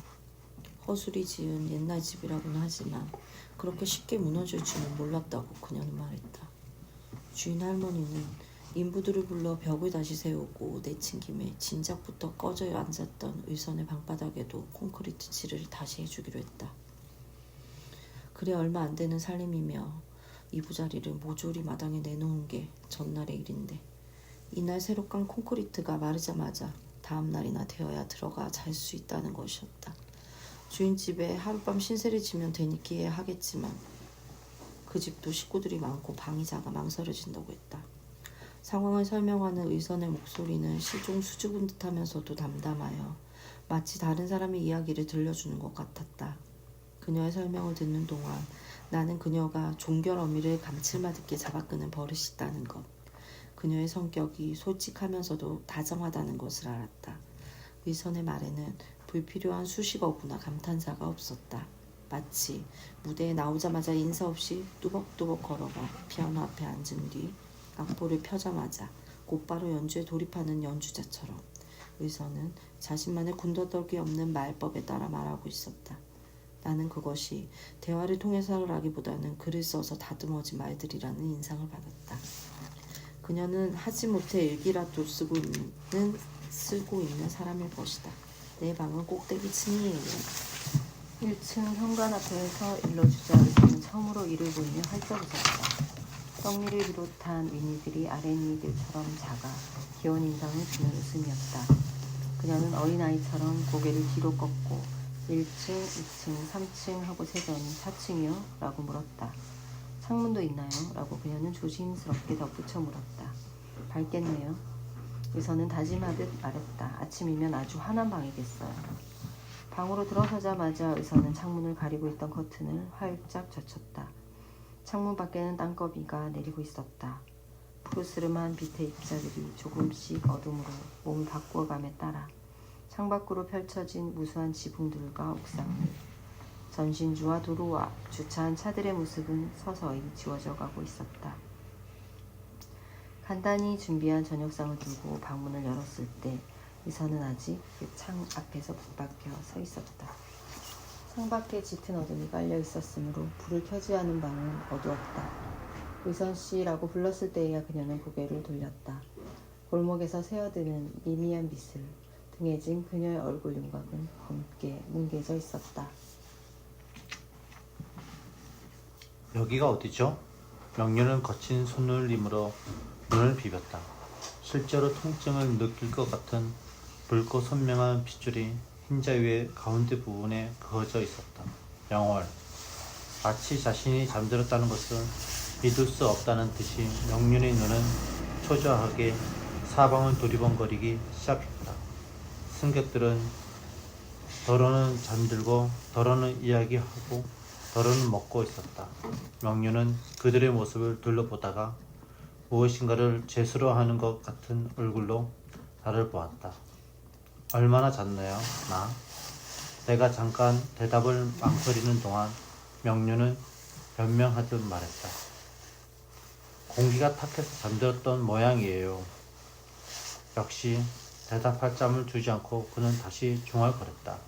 허술이 지은 옛날 집이라고는 하지만 그렇게 쉽게 무너질 줄은 몰랐다고 그녀는 말했다. 주인 할머니는 인부들을 불러 벽을 다시 세우고 내친 김에 진작부터 꺼져 앉았던 의선의 방바닥에도 콘크리트 칠을 다시 해주기로 했다. 그래 얼마 안 되는 살림이며 이부자리를 모조리 마당에 내놓은 게 전날의 일인데 이날 새로 깐 콘크리트가 마르자마자 다음 날이나 되어야 들어가 잘 수 있다는 것이었다. 주인 집에 하룻밤 신세를 지면 되니기에 하겠지만 그 집도 식구들이 많고 방이 작아 망설여진다고 했다. 상황을 설명하는 의선의 목소리는 시종 수줍은 듯하면서도 담담하여 마치 다른 사람의 이야기를 들려주는 것 같았다. 그녀의 설명을 듣는 동안 나는 그녀가 종결 어미를 감칠맛 있게 잡아끄는 버릇이 있다는 것, 그녀의 성격이 솔직하면서도 다정하다는 것을 알았다. 의선의 말에는 불필요한 수식어구나 감탄사가 없었다. 마치 무대에 나오자마자 인사 없이 뚜벅뚜벅 걸어가 피아노 앞에 앉은 뒤 악보를 펴자마자 곧바로 연주에 돌입하는 연주자처럼 의선은 자신만의 군더더기 없는 말법에 따라 말하고 있었다. 나는 그것이 대화를 통해서라기보다는 글을 써서 다듬어진 말들이라는 인상을 받았다. 그녀는 하지 못해 일기라도 쓰고 있는 사람일 것이다. 내 방은 꼭대기 층이에요. 1층 현관 앞에서 일러주자 의사는 처음으로 이를 보이며 활짝 웃었다. 떡니를 비롯한 윗니들이 아랫니들처럼 작아 귀여운 인상을 주는 웃음이었다. 그녀는 어린아이처럼 고개를 뒤로 꺾고 1층, 2층, 3층 하고 세더니 4층이요? 라고 물었다. 창문도 있나요? 라고 그녀는 조심스럽게 덧붙여 물었다. 밝겠네요. 의사는 다짐하듯 말했다. 아침이면 아주 환한 방이겠어요. 방으로 들어서자마자 의사는 창문을 가리고 있던 커튼을 활짝 젖혔다. 창문 밖에는 땅거비가 내리고 있었다. 푸르스름한 빛의 입자들이 조금씩 어둠으로 몸을 바꾸어감에 따라 창밖으로 펼쳐진 무수한 지붕들과 옥상들, 전신주와 도로와 주차한 차들의 모습은 서서히 지워져 가고 있었다. 간단히 준비한 저녁상을 들고 방문을 열었을 때 의사는 아직 그 창 앞에서 붙박혀 서 있었다. 창밖에 짙은 어둠이 깔려 있었으므로 불을 켜지 않은 방은 어두웠다. 의선씨라고 불렀을 때에야 그녀는 고개를 돌렸다. 골목에서 새어드는 미미한 빛을 등에 진 그녀의 얼굴 윤곽은 검게 뭉개져 있었다. 여기가 어디죠? 명륜은 거친 손놀림으로 눈을 비볐다. 실제로 통증을 느낄 것 같은 붉고 선명한 핏줄이 흰자 위의 가운데 부분에 그어져 있었다. 영월. 마치 자신이 잠들었다는 것을 믿을 수 없다는 듯이 명륜의 눈은 초조하게 사방을 두리번거리기 시작했다. 승객들은 더러는 잠들고 더러는 이야기하고 더러는 먹고 있었다. 명륜은 그들의 모습을 둘러보다가 무엇인가를 재수로하는 것 같은 얼굴로 나를 보았다. 얼마나 잤나요? 나? 내가 잠깐 대답을 망설이는 동안 명륜은 변명하듯 말했다. 공기가 탁해서 잠들었던 모양이에요. 역시 대답할 짬을 주지 않고 그는 다시 중얼거렸다.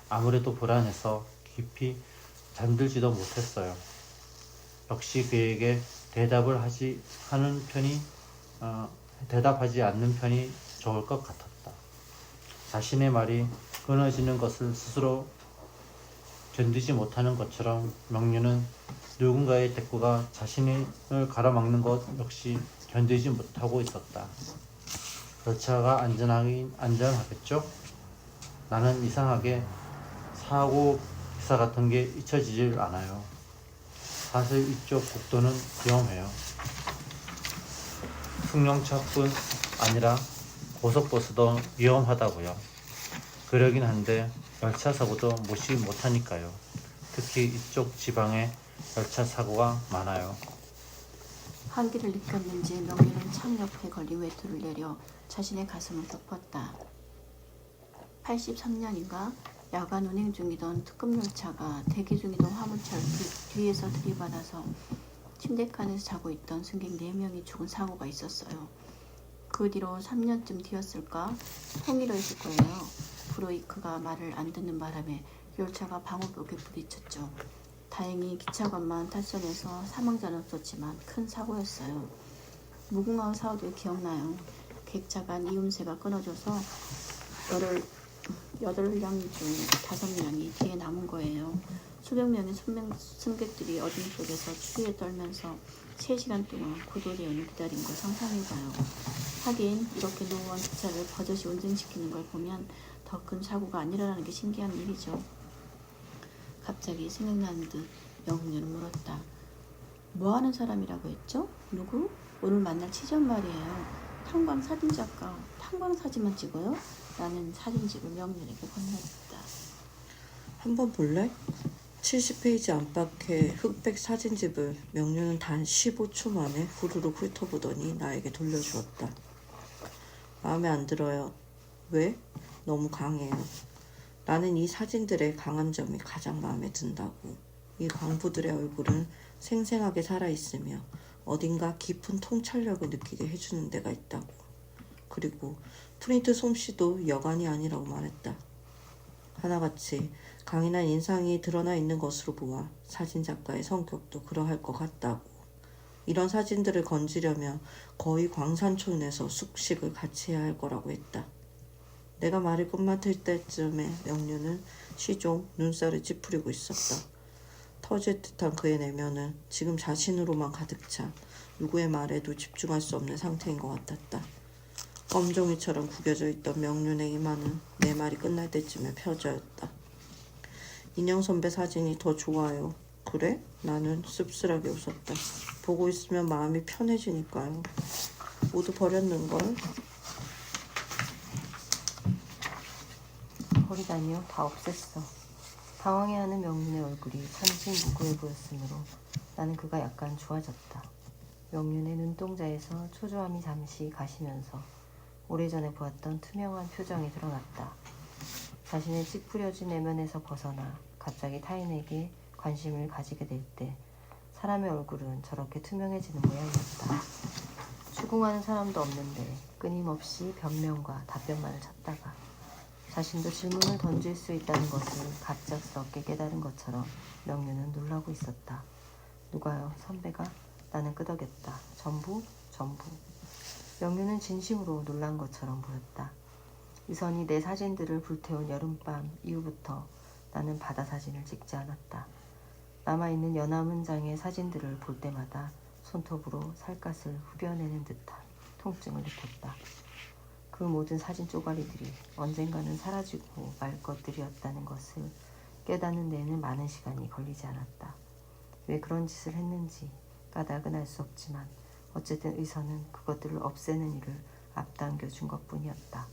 아무래도 불안해서 깊이 잠들지도 못했어요. 역시 그에게 대답하지 않는 편이 좋을 것 같았다. 자신의 말이 끊어지는 것을 스스로 견디지 못하는 것처럼 명륜은 누군가의 대꾸가 자신을 가로막는 것 역시 견디지 못하고 있었다. 열차가 안전하겠죠? 나는 이상하게 사고 기사 같은 게 잊혀지질 않아요. 사실 이쪽 국도는 위험해요. 승용차뿐 아니라 고속버스도 위험하다고요. 그러긴 한데 열차 사고도 무시 못하니까요. 특히 이쪽 지방에 열차 사고가 많아요. 한기를 느꼈는지 명륜은 창 옆에 걸린 외투를 내려 자신의 가슴을 덮었다. 83년인가 야간 운행 중이던 특급 열차가 대기 중이던 화물차를 뒤에서 들이받아서 침대칸에서 자고 있던 승객 4명이 죽은 사고가 있었어요. 그 뒤로 3년쯤 뒤였을까? 통일어있을 거예요. 브로이크가 말을 안 듣는 바람에 열차가 방호벽에 부딪혔죠. 다행히 기차관만 탈선해서 사망자는 없었지만 큰 사고였어요. 무궁화 사고도 기억나요. 객차 간 이음새가 끊어져서 8량 중 5명이 뒤에 남은 거예요. 수백 명의 승객들이 어둠 속에서 추위에 떨면서 3시간 동안 구조대원을 기다린 걸 상상해봐요. 하긴 이렇게 노후한 기차를 버젓이 운전시키는 걸 보면 더 큰 사고가 아니라는 게 신기한 일이죠. 갑자기 생각나는 듯 명륜은 물었다. 뭐 하는 사람이라고 했죠? 누구? 오늘 만날 치전 말이에요. 탄광 사진작가. 탄광 사진만 찍어요? 라는 사진집을 명륜에게 건넸다. 한번 볼래? 70페이지 안팎의 흑백 사진집을 명륜은 단 15초 만에 후루룩 훑어보더니 나에게 돌려주었다. 마음에 안 들어요. 왜? 너무 강해요. 나는 이 사진들의 강한 점이 가장 마음에 든다고. 이 광부들의 얼굴은 생생하게 살아있으며 어딘가 깊은 통찰력을 느끼게 해주는 데가 있다고. 그리고 프린트 솜씨도 여간이 아니라고 말했다. 하나같이 강인한 인상이 드러나 있는 것으로 보아 사진작가의 성격도 그러할 것 같다고. 이런 사진들을 건지려면 거의 광산촌에서 숙식을 같이 해야 할 거라고 했다. 내가 말이 끝마칠 때쯤에 명륜은 시종 눈살을 찌푸리고 있었다. 터질 듯한 그의 내면은 지금 자신으로만 가득 차 누구의 말에도 집중할 수 없는 상태인 것 같았다. 껌종이처럼 구겨져 있던 명륜의 이마는 내 말이 끝날 때쯤에 펴져있다. 인형 선배 사진이 더 좋아요. 그래? 나는 씁쓸하게 웃었다. 보고 있으면 마음이 편해지니까요. 모두 버렸는걸? 버리다니요? 다 없앴어. 당황해하는 명륜의 얼굴이 천진무구해 보였으므로 나는 그가 약간 좋아졌다. 명륜의 눈동자에서 초조함이 잠시 가시면서 오래전에 보았던 투명한 표정이 드러났다. 자신의 찌푸려진 내면에서 벗어나 갑자기 타인에게 관심을 가지게 될 때 사람의 얼굴은 저렇게 투명해지는 모양이었다. 추궁하는 사람도 없는데 끊임없이 변명과 답변만을 찾다가 자신도 질문을 던질 수 있다는 것을 갑작스럽게 깨달은 것처럼 명륜은 놀라고 있었다. 누가요? 선배가? 나는 끄덕였다. 전부? 명륜은 진심으로 놀란 것처럼 보였다. 이선이 내 사진들을 불태운 여름밤 이후부터 나는 바다 사진을 찍지 않았다. 남아있는 연암은 장의 사진들을 볼 때마다 손톱으로 살갗을 후벼내는 듯한 통증을 느꼈다. 그 모든 사진 쪼가리들이 언젠가는 사라지고 말 것들이었다는 것을 깨닫는 데에는 많은 시간이 걸리지 않았다. 왜 그런 짓을 했는지 까닭은 알 수 없지만 어쨌든 의선은 그것들을 없애는 일을 앞당겨 준 것뿐이었다.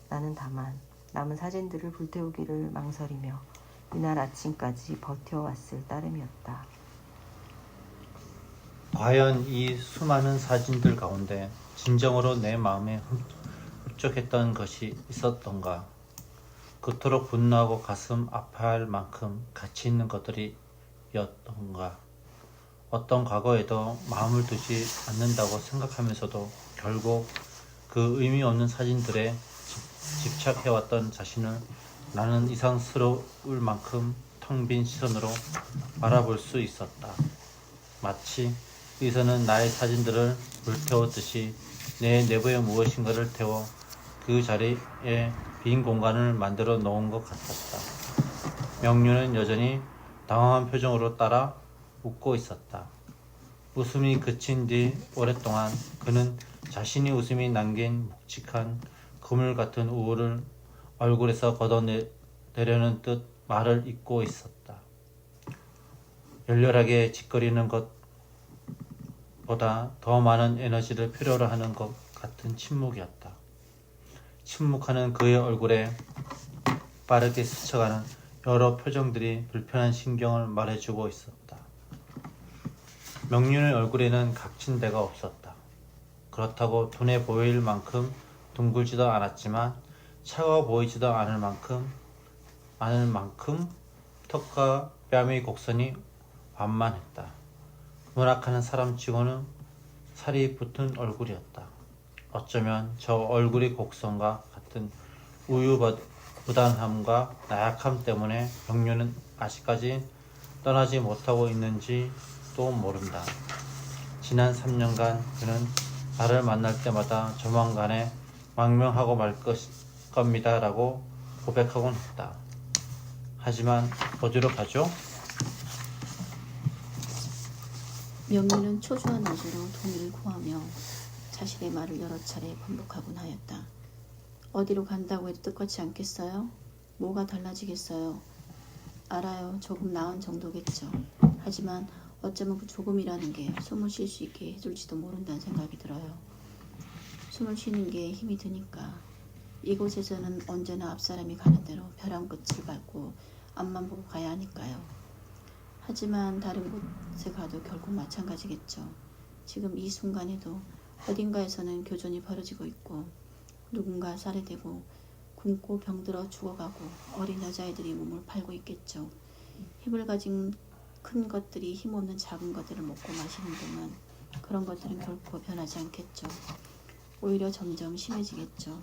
나는 다만 남은 사진들을 불태우기를 망설이며 이날 아침까지 버텨왔을 따름이었다. 과연 이 수많은 사진들 가운데 진정으로 내 마음에 흡족했던 것이 있었던가? 그토록 분노하고 가슴 아파할 만큼 가치 있는 것들이었던가? 어떤 과거에도 마음을 두지 않는다고 생각하면서도 결국 그 의미 없는 사진들에 집착해왔던 자신을 나는 이상스러울 만큼 텅 빈 시선으로 바라볼 수 있었다. 마치 의선은 나의 사진들을 불태웠듯이 내 내부에 무엇인가를 태워 그 자리에 빈 공간을 만들어 놓은 것 같았다. 명륜은 여전히 당황한 표정으로 따라 웃고 있었다. 웃음이 그친 뒤 오랫동안 그는 자신이 웃음이 남긴 묵직한 그물 같은 우울을 얼굴에서 걷어내려는 듯 말을 잇고 있었다. 열렬하게 짓거리는 것보다 더 많은 에너지를 필요로 하는 것 같은 침묵이었다. 침묵하는 그의 얼굴에 빠르게 스쳐가는 여러 표정들이 불편한 신경을 말해주고 있었다. 명륜의 얼굴에는 각진 데가 없었다. 그렇다고 눈에 보일 만큼 둥글지도 않았지만 차가워 보이지도 않을 만큼 턱과 뺨의 곡선이 완만했다. 문학하는 사람치고는 살이 붙은 얼굴이었다. 어쩌면 저 얼굴의 곡선과 같은 우유부단함과 나약함 때문에 명륜은 아직까지 떠나지 못하고 있는지도 모른다. 지난 3년간 그는 나를 만날 때마다 조만간에 망명하고 말 겁니다 라고 고백하곤 했다. 하지만 어디로 가죠? 명륜은 초조한 어조로 동의를 구하며 자신의 말을 여러 차례 반복하곤 하였다. 어디로 간다고 해도 뜻같지 않겠어요? 뭐가 달라지겠어요? 알아요. 조금 나은 정도겠죠. 하지만 어쩌면 그 조금이라는 게 숨을 쉴 수 있게 해줄지도 모른다는 생각이 들어요. 숨을 쉬는 게 힘이 드니까. 이곳에서는 언제나 앞사람이 가는 대로 벼랑 끝을 밟고 앞만 보고 가야 하니까요. 하지만 다른 곳에 가도 결국 마찬가지겠죠. 지금 이 순간에도 어딘가에서는 교전이 벌어지고 있고 누군가 살해되고 굶고 병들어 죽어가고 어린 여자아이들이 몸을 팔고 있겠죠. 힘을 가진 큰 것들이 힘없는 작은 것들을 먹고 마시는 동안 그런 것들은 결코 변하지 않겠죠. 오히려 점점 심해지겠죠.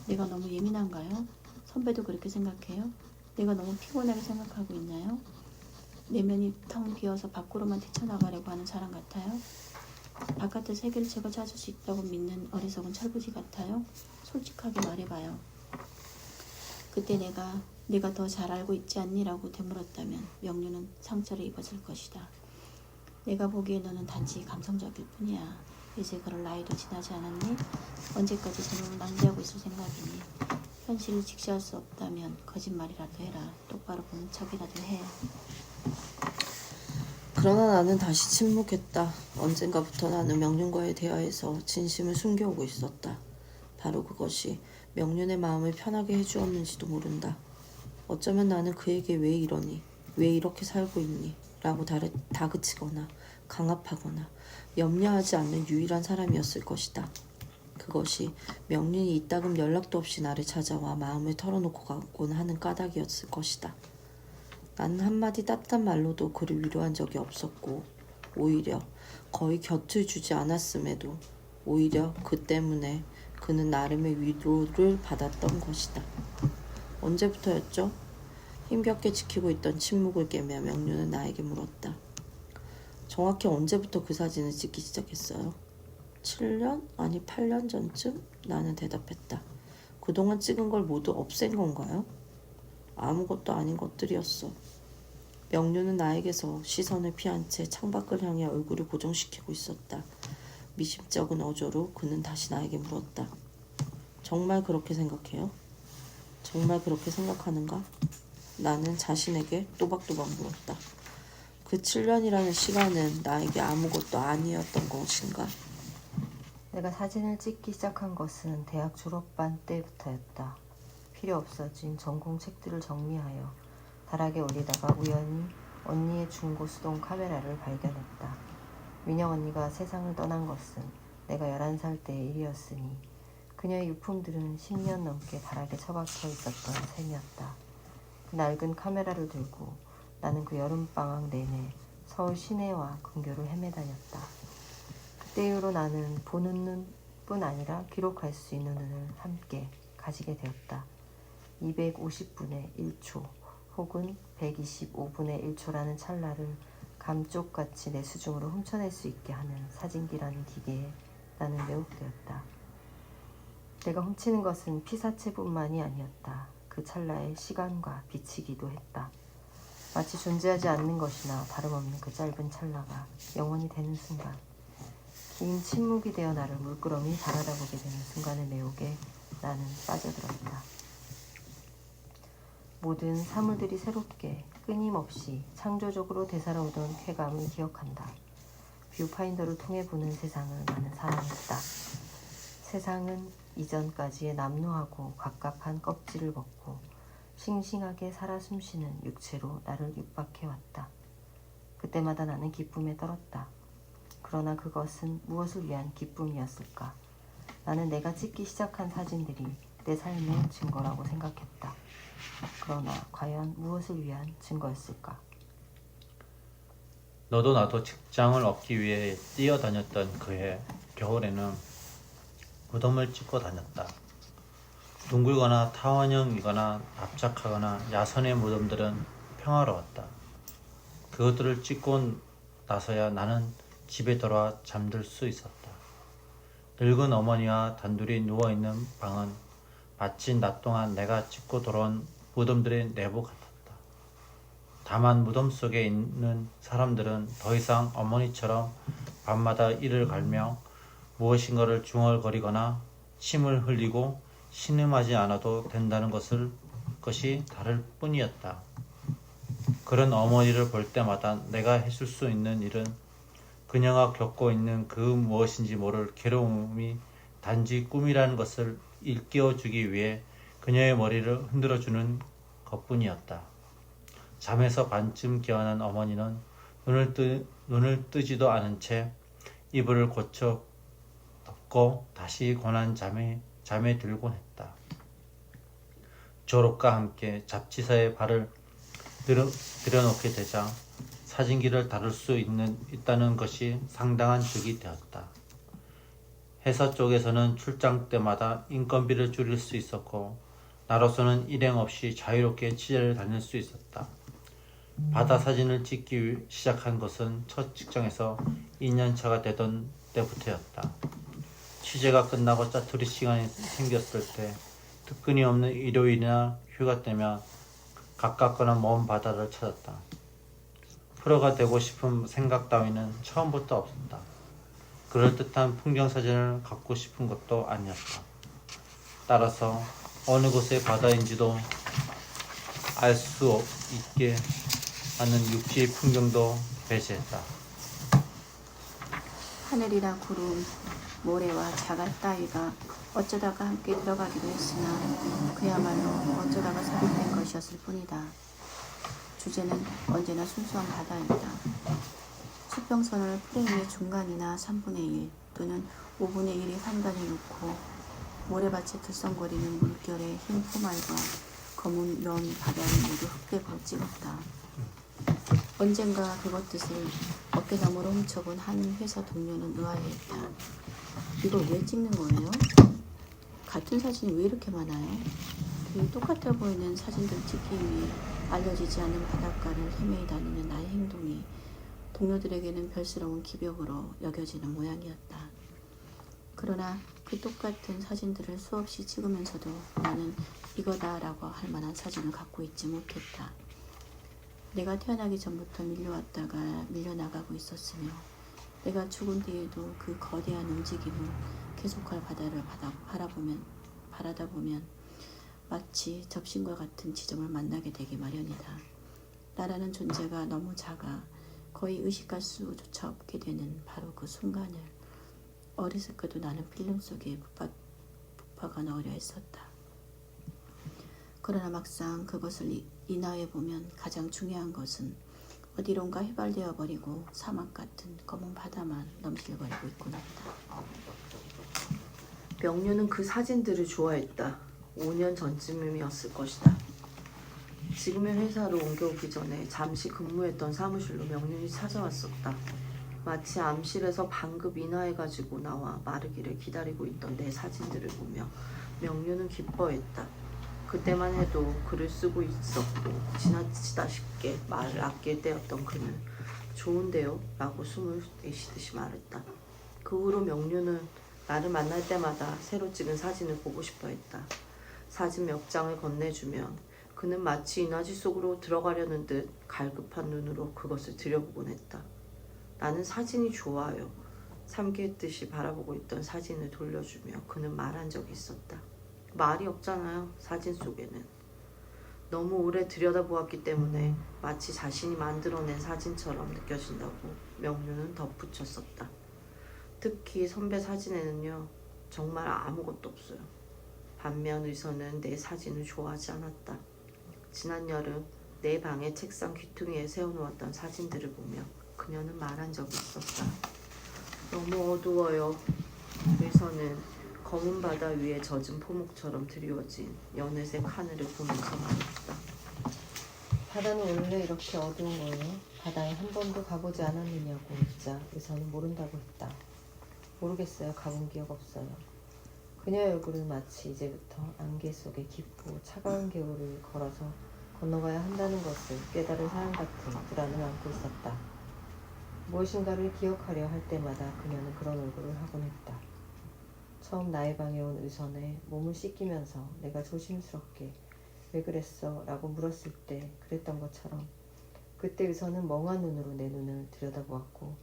내가 너무 예민한가요? 선배도 그렇게 생각해요? 내가 너무 피곤하게 생각하고 있나요? 내면이 텅 비어서 밖으로만 뛰쳐나가려고 하는 사람 같아요? 바깥의 세계를 제가 찾을 수 있다고 믿는 어리석은 철부지 같아요? 솔직하게 말해봐요. 그때 네가 더 잘 알고 있지 않니라고 되물었다면 명륜은 상처를 입었을 것이다. 내가 보기에 너는 단지 감성적일 뿐이야. 이제 그럴 나이도 지나지 않았니? 언제까지 젊음을 낭비하고 있을 생각이니? 현실을 직시할 수 없다면 거짓말이라도 해라. 똑바로 보는 척이라도 해. 그러나 나는 다시 침묵했다. 언젠가부터 나는 명륜과의 대화에서 진심을 숨겨오고 있었다. 바로 그것이 명륜의 마음을 편하게 해주었는지도 모른다. 어쩌면 나는 그에게 왜 이러니? 왜 이렇게 살고 있니? 라고 다그치거나 강압하거나 염려하지 않는 유일한 사람이었을 것이다. 그것이 명륜이 이따금 연락도 없이 나를 찾아와 마음을 털어놓고 가곤 하는 까닭이었을 것이다. 나는 한마디 따뜻한 말로도 그를 위로한 적이 없었고 오히려 거의 곁을 주지 않았음에도 오히려 그 때문에 그는 나름의 위로를 받았던 것이다. 언제부터였죠? 힘겹게 지키고 있던 침묵을 깨며 명륜은 나에게 물었다. 정확히 언제부터 그 사진을 찍기 시작했어요? 7년? 아니 8년 전쯤? 나는 대답했다. 그동안 찍은 걸 모두 없앤 건가요? 아무것도 아닌 것들이었어. 명륜은 나에게서 시선을 피한 채 창밖을 향해 얼굴을 고정시키고 있었다. 미심쩍은 어조로 그는 다시 나에게 물었다. 정말 그렇게 생각해요? 정말 그렇게 생각하는가? 나는 자신에게 또박또박 물었다. 그 7년이라는 시간은 나에게 아무것도 아니었던 것인가? 내가 사진을 찍기 시작한 것은 대학 졸업반 때부터였다. 필요 없어진 전공 책들을 정리하여 다락에 올리다가 우연히 언니의 중고 수동 카메라를 발견했다. 민영 언니가 세상을 떠난 것은 내가 11살 때의 일이었으니 그녀의 유품들은 10년 넘게 다락에 처박혀 있었던 셈이었다. 그 낡은 카메라를 들고 나는 그 여름방학 내내 서울 시내와 근교를 헤매다녔다. 그때 이후로 나는 보는 눈뿐 아니라 기록할 수 있는 눈을 함께 가지게 되었다. 250분의 1초 혹은 125분의 1초라는 찰나를 감쪽같이 내 수중으로 훔쳐낼 수 있게 하는 사진기라는 기계에 나는 매혹되었다. 내가 훔치는 것은 피사체뿐만이 아니었다. 그 찰나의 시간과 빛이기도 했다. 마치 존재하지 않는 것이나 다름없는 그 짧은 찰나가 영원히 되는 순간, 긴 침묵이 되어 나를 물끄러미 바라다보게 되는 순간의 매혹에 나는 빠져들었다. 모든 사물들이 새롭게 끊임없이 창조적으로 되살아오던 쾌감을 기억한다. 뷰파인더를 통해 보는 세상을 나는 사랑했다. 세상은 이전까지의 남루하고 각각한 껍질을 벗고 싱싱하게 살아 숨쉬는 육체로 나를 육박해왔다. 그때마다 나는 기쁨에 떨었다. 그러나 그것은 무엇을 위한 기쁨이었을까? 나는 내가 찍기 시작한 사진들이 내 삶의 증거라고 생각했다. 그러나 과연 무엇을 위한 증거였을까? 너도 나도 직장을 얻기 위해 뛰어다녔던 그해 겨울에는 무덤을 찍고 다녔다. 둥글거나 타원형이거나 납작하거나 야선의 무덤들은 평화로웠다. 그것들을 찍고 나서야 나는 집에 돌아와 잠들 수 있었다. 늙은 어머니와 단둘이 누워있는 방은 마치 낮 동안 내가 찍고 돌아온 무덤들의 내부 같았다. 다만 무덤 속에 있는 사람들은 더 이상 어머니처럼 밤마다 이를 갈며 무엇인가를 중얼거리거나 침을 흘리고 신음하지 않아도 된다는 것이 다를 뿐이었다. 그런 어머니를 볼 때마다 내가 해줄 수 있는 일은 그녀가 겪고 있는 그 무엇인지 모를 괴로움이 단지 꿈이라는 것을 일깨워주기 위해 그녀의 머리를 흔들어주는 것뿐이었다. 잠에서 반쯤 깨어난 어머니는 눈을 뜨지도 않은 채 이불을 고쳐 덮고 다시 고난 잠에 들곤 했다. 졸업과 함께 잡지사에 발을 들여놓게 되자 사진기를 다룰 수 있다는 것이 상당한 득이 되었다. 회사 쪽에서는 출장 때마다 인건비를 줄일 수 있었고 나로서는 일행 없이 자유롭게 취재를 다닐 수 있었다. 바다 사진을 찍기 시작한 것은 첫 직장에서 2년차가 되던 때부터였다. 취재가 끝나고 짜투리 시간이 생겼을 때 특근이 없는 일요일이나 휴가 때면 가깝거나 먼 바다를 찾았다. 프로가 되고 싶은 생각 따위는 처음부터 없었다. 그럴듯한 풍경사진을 갖고 싶은 것도 아니었다. 따라서 어느 곳의 바다인지도 알 수 있게 하는 육지의 풍경도 배제했다. 하늘이나 구름, 모래와 자갈 따위가 어쩌다가 함께 들어가기도 했으나 그야말로 어쩌다가 삽입된 것이었을 뿐이다. 주제는 언제나 순수한 바다였다. 수평선을 프레임의 중간이나 3분의 1 또는 5분의 1의 상단에 놓고 모래밭에 들썩거리는 물결의 흰 포말과 검은 면 바다를 모두 흑백으로 찍었다. 언젠가 그것 뜻을 어깨너머로 훔쳐본 한 회사 동료는 의아해했다. 이걸 왜 찍는 거예요? 같은 사진이 왜 이렇게 많아요? 그 똑같아 보이는 사진들 찍기 위해 알려지지 않는 바닷가를 헤매이 다니는 나의 행동이 동료들에게는 별스러운 기벽으로 여겨지는 모양이었다. 그러나 그 똑같은 사진들을 수없이 찍으면서도 나는 이거다라고 할 만한 사진을 갖고 있지 못했다. 내가 태어나기 전부터 밀려왔다가 밀려나가고 있었으며 내가 죽은 뒤에도 그 거대한 움직임을 계속할 바다를 바라다 보면 마치 접신과 같은 지점을 만나게 되기 마련이다. 나라는 존재가 너무 작아 거의 의식할 수조차 없게 되는 바로 그 순간을 어리석게도 나는 필름 속에 부파가 넣으려 했었다. 그러나 막상 그것을 인하해 보면 가장 중요한 것은 어디론가 휘발되어 버리고 사막 같은 검은 바다만 넘실거리고 있구나 했다. 명륜은 그 사진들을 좋아했다. 5년 전쯤이었을 것이다. 지금의 회사로 옮겨오기 전에 잠시 근무했던 사무실로 명륜이 찾아왔었다. 마치 암실에서 방금 인하해가지고 나와 마르기를 기다리고 있던 내 사진들을 보며 명륜은 기뻐했다. 그때만 해도 글을 쓰고 있었고 지나치다 싶게 말을 아낄 때였던 그는 좋은데요? 라고 숨을 내쉬듯이 말했다. 그 후로 명륜은 나를 만날 때마다 새로 찍은 사진을 보고 싶어 했다. 사진 몇 장을 건네주면 그는 마치 이나지 속으로 들어가려는 듯 갈급한 눈으로 그것을 들여보곤 했다. 나는 사진이 좋아요. 삼키듯이 바라보고 있던 사진을 돌려주며 그는 말한 적이 있었다. 말이 없잖아요. 사진 속에는. 너무 오래 들여다보았기 때문에 마치 자신이 만들어낸 사진처럼 느껴진다고 명륜은 덧붙였었다. 특히 선배 사진에는요. 정말 아무것도 없어요. 반면 의선은 내 사진을 좋아하지 않았다. 지난 여름 내 방의 책상 귀퉁이에 세워놓았던 사진들을 보며 그녀는 말한 적이 있었다. 너무 어두워요. 의선은 검은 바다 위에 젖은 포목처럼 드리워진 연회색 하늘을 보면서 말했다. 바다는 원래 이렇게 어두운 거예요? 바다에 한 번도 가보지 않았느냐고 묻자 의사는 모른다고 했다. 모르겠어요. 가본 기억 없어요. 그녀의 얼굴은 마치 이제부터 안개 속에 깊고 차가운 겨울을 걸어서 건너가야 한다는 것을 깨달은 사람 같은 불안을 안고 있었다. 무엇인가를 기억하려 할 때마다 그녀는 그런 얼굴을 하곤 했다. 처음 나의 방에 온 의선에 몸을 씻기면서 내가 조심스럽게 왜 그랬어? 라고 물었을 때 그랬던 것처럼 그때 의선은 멍한 눈으로 내 눈을 들여다보았고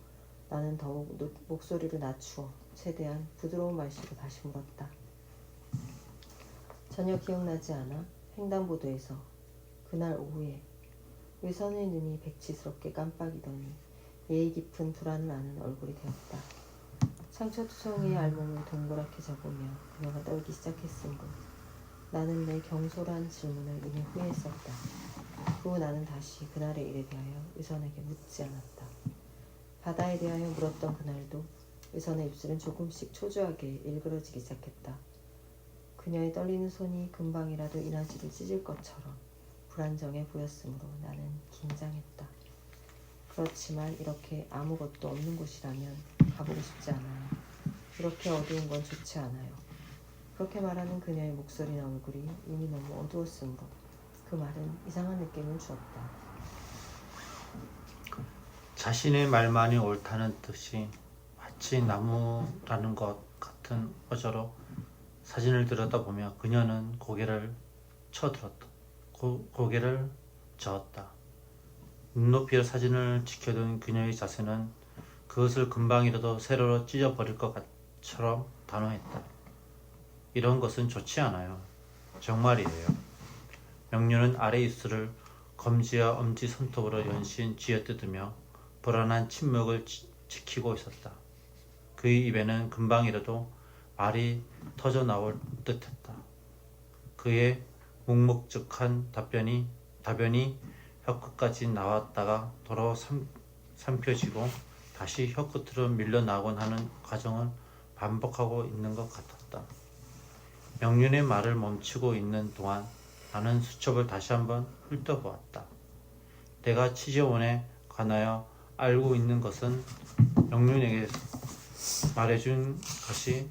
나는 더욱 목소리를 낮추어 최대한 부드러운 말씨로 다시 물었다. 전혀 기억나지 않아? 횡단보도에서 그날 오후에 의선의 눈이 백지스럽게 깜빡이더니 예의 깊은 불안을 아는 얼굴이 되었다. 상처투성이의 알몸을 동그랗게 접으며 그녀가 떨기 시작했으므로 나는 내 경솔한 질문을 이미 후회했었다. 그 후 나는 다시 그날의 일에 대하여 의선에게 묻지 않았다. 바다에 대하여 물었던 그날도 의선의 입술은 조금씩 초조하게 일그러지기 시작했다. 그녀의 떨리는 손이 금방이라도 이나지를 찢을 것처럼 불안정해 보였으므로 나는 긴장했다. 그렇지만 이렇게 아무것도 없는 곳이라면 가보고 싶지 않아요. 이렇게 어두운 건 좋지 않아요. 그렇게 말하는 그녀의 목소리나 얼굴이 이미 너무 어두웠으므로 그 말은 이상한 느낌을 주었다. 자신의 말만이 옳다는 뜻이 마치 나무라는 것 같은 어조로 사진을 들여다보며 그녀는 고개를 쳐들었다. 고개를 저었다. 눈높이의 사진을 지켜둔 그녀의 자세는 그것을 금방이라도 세로로 찢어버릴 것처럼 단호했다. 이런 것은 좋지 않아요. 정말이에요. 명륜은 아래 입술을 검지와 엄지 손톱으로 연신 쥐어뜯으며 불안한 침묵을 지키고 있었다. 그의 입에는 금방이라도 말이 터져 나올 듯했다. 그의 묵묵적한 답변이 혀끝까지 나왔다가 도로 삼켜지고 다시 혀끝으로 밀려나곤 하는 과정을 반복하고 있는 것 같았다. 명륜의 말을 멈추고 있는 동안 나는 수첩을 다시 한번 훑어보았다. 내가 취재원에 관하여 알고 있는 것은 명륜에게 말해준 것이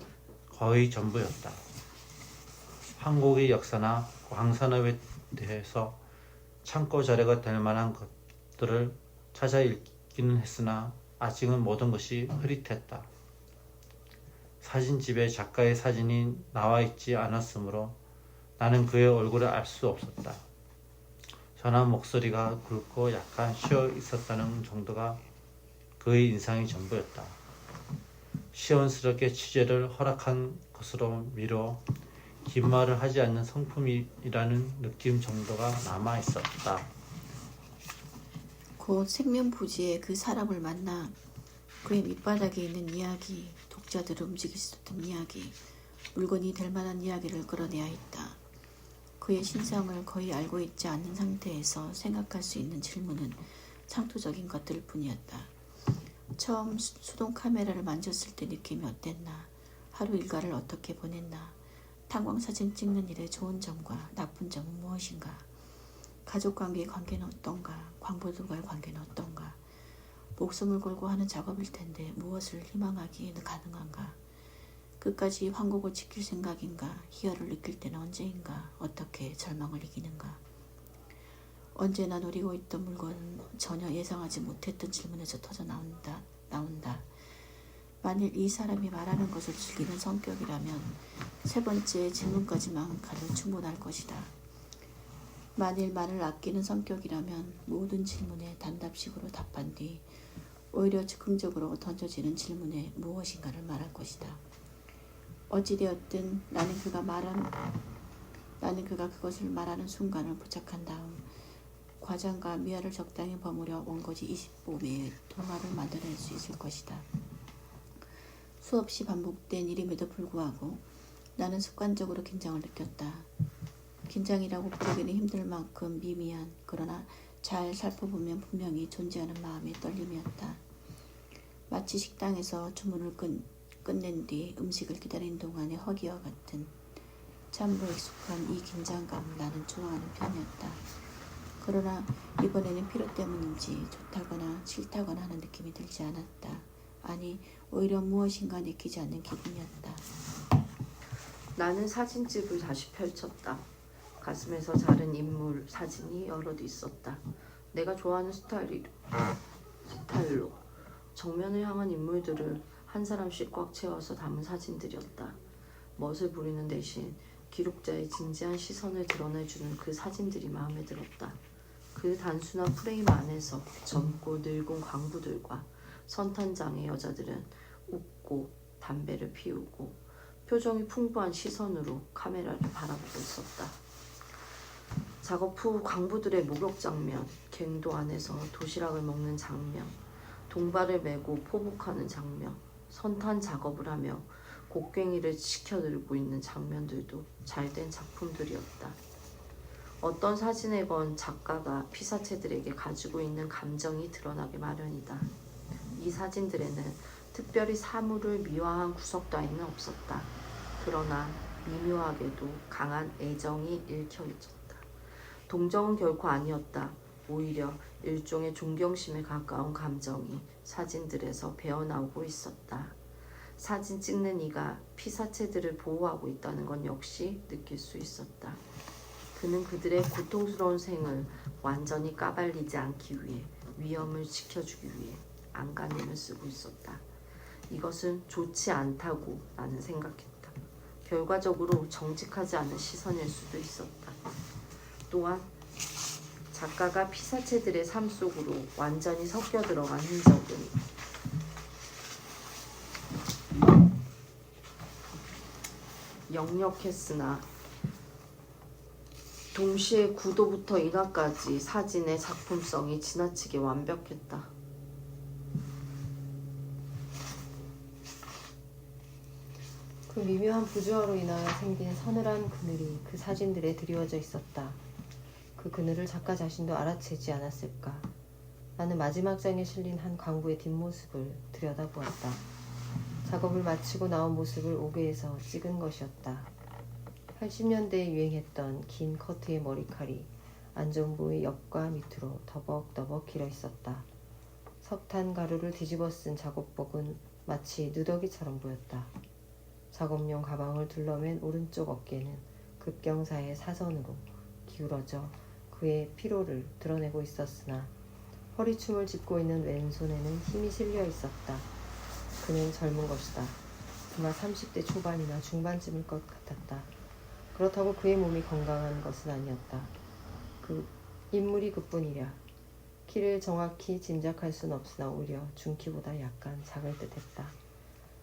거의 전부였다. 한국의 역사나 광산업에 대해서 참고 자료가 될 만한 것들을 찾아 읽기는 했으나 아직은 모든 것이 흐릿했다. 사진집에 작가의 사진이 나와 있지 않았으므로 나는 그의 얼굴을 알 수 없었다. 전한 목소리가 굵고 약간 쉬어 있었다는 정도가 그의 인상이 전부였다. 시원스럽게 취재를 허락한 것으로 미뤄 긴 말을 하지 않는 성품이라는 느낌 정도가 남아 있었다. 곧 생면부지에 그 사람을 만나 그의 밑바닥에 있는 이야기, 독자들을 움직일 수 있던 이야기, 물건이 될 만한 이야기를 끌어내야 했다. 그의 신상을 거의 알고 있지 않는 상태에서 생각할 수 있는 질문은 창조적인 것들 뿐이었다. 처음 수동 카메라를 만졌을 때 느낌이 어땠나? 하루 일과를 어떻게 보냈나? 탄광사진 찍는 일의 좋은 점과 나쁜 점은 무엇인가? 가족관계의 관계는 어떤가? 광부들과의 관계는 어떤가? 목숨을 걸고 하는 작업일 텐데 무엇을 희망하기에는 가능한가? 끝까지 황곡을 지킬 생각인가? 희열을 느낄 때는 언제인가? 어떻게 절망을 이기는가? 언제나 노리고 있던 물건은 전혀 예상하지 못했던 질문에서 터져 나온다. 만일 이 사람이 말하는 것을 즐기는 성격이라면 세 번째 질문까지만 가도 충분할 것이다. 만일 말을 아끼는 성격이라면 모든 질문에 단답식으로 답한 뒤 오히려 즉흥적으로 던져지는 질문에 무엇인가를 말할 것이다. 어찌되었든 나는 그가 그것을 말하는 순간을 포착한 다음 과장과 미화를 적당히 버무려 원고지 25매의 동화를 만들어낼 수 있을 것이다. 수없이 반복된 일임에도 불구하고 나는 습관적으로 긴장을 느꼈다. 긴장이라고 부르기는 힘들 만큼 미미한, 그러나 잘 살펴보면 분명히 존재하는 마음의 떨림이었다. 마치 식당에서 주문을 끝낸 뒤 음식을 기다리는 동안의 허기와 같은 참으로 익숙한 이 긴장감을 나는 좋아하는 편이었다. 그러나 이번에는 필요 때문인지 좋다거나 싫다거나 하는 느낌이 들지 않았다. 아니, 오히려 무엇인가 내키지 않는 기분이었다. 나는 사진집을 다시 펼쳤다. 가슴에서 자른 인물 사진이 여럿 있었다. 내가 좋아하는 스타일로 정면을 향한 인물들을 한 사람씩 꽉 채워서 담은 사진들이었다. 멋을 부리는 대신 기록자의 진지한 시선을 드러내주는 그 사진들이 마음에 들었다. 그 단순한 프레임 안에서 젊고 늙은 광부들과 선탄장의 여자들은 웃고 담배를 피우고 표정이 풍부한 시선으로 카메라를 바라보고 있었다. 작업 후 광부들의 목욕 장면, 갱도 안에서 도시락을 먹는 장면, 동발을 메고 포복하는 장면, 선탄 작업을 하며 곡괭이를 치켜들고 있는 장면들도 잘된 작품들이었다. 어떤 사진에건 작가가 피사체들에게 가지고 있는 감정이 드러나게 마련이다. 이 사진들에는 특별히 사물을 미화한 구석 따위는 없었다. 그러나 미묘하게도 강한 애정이 읽혀있었다. 동정은 결코 아니었다. 오히려 일종의 존경심에 가까운 감정이 사진들에서 배어나오고 있었다. 사진 찍는 이가 피사체들을 보호하고 있다는 건 역시 느낄 수 있었다. 그는 그들의 고통스러운 생을 완전히 까발리지 않기 위해, 위험을 지켜주기 위해 안간힘을 쓰고 있었다. 이것은 좋지 않다고 나는 생각했다. 결과적으로 정직하지 않은 시선일 수도 있었다. 또한 작가가 피사체들의 삶 속으로 완전히 섞여 들어간 흔적은 역력했으나 동시에 구도부터 인화까지 사진의 작품성이 지나치게 완벽했다. 그 미묘한 부조화로 인하여 생긴 서늘한 그늘이 그 사진들에 드리워져 있었다. 그 그늘을 작가 자신도 알아채지 않았을까. 나는 마지막 장에 실린 한 광부의 뒷모습을 들여다보았다. 작업을 마치고 나온 모습을 옥외에서 찍은 것이었다. 80년대에 유행했던 긴 커트의 머리칼이 안전부의 옆과 밑으로 더벅더벅 길어 있었다. 석탄 가루를 뒤집어 쓴 작업복은 마치 누더기처럼 보였다. 작업용 가방을 둘러맨 오른쪽 어깨는 급경사의 사선으로 기울어져 그의 피로를 드러내고 있었으나 허리춤을 짚고 있는 왼손에는 힘이 실려 있었다. 그는 젊은 것이다. 그만 30대 초반이나 중반쯤일 것 같았다. 그렇다고 그의 몸이 건강한 것은 아니었다. 그 인물이 그뿐이랴. 키를 정확히 짐작할 순 없으나 오히려 중키보다 약간 작을 듯했다.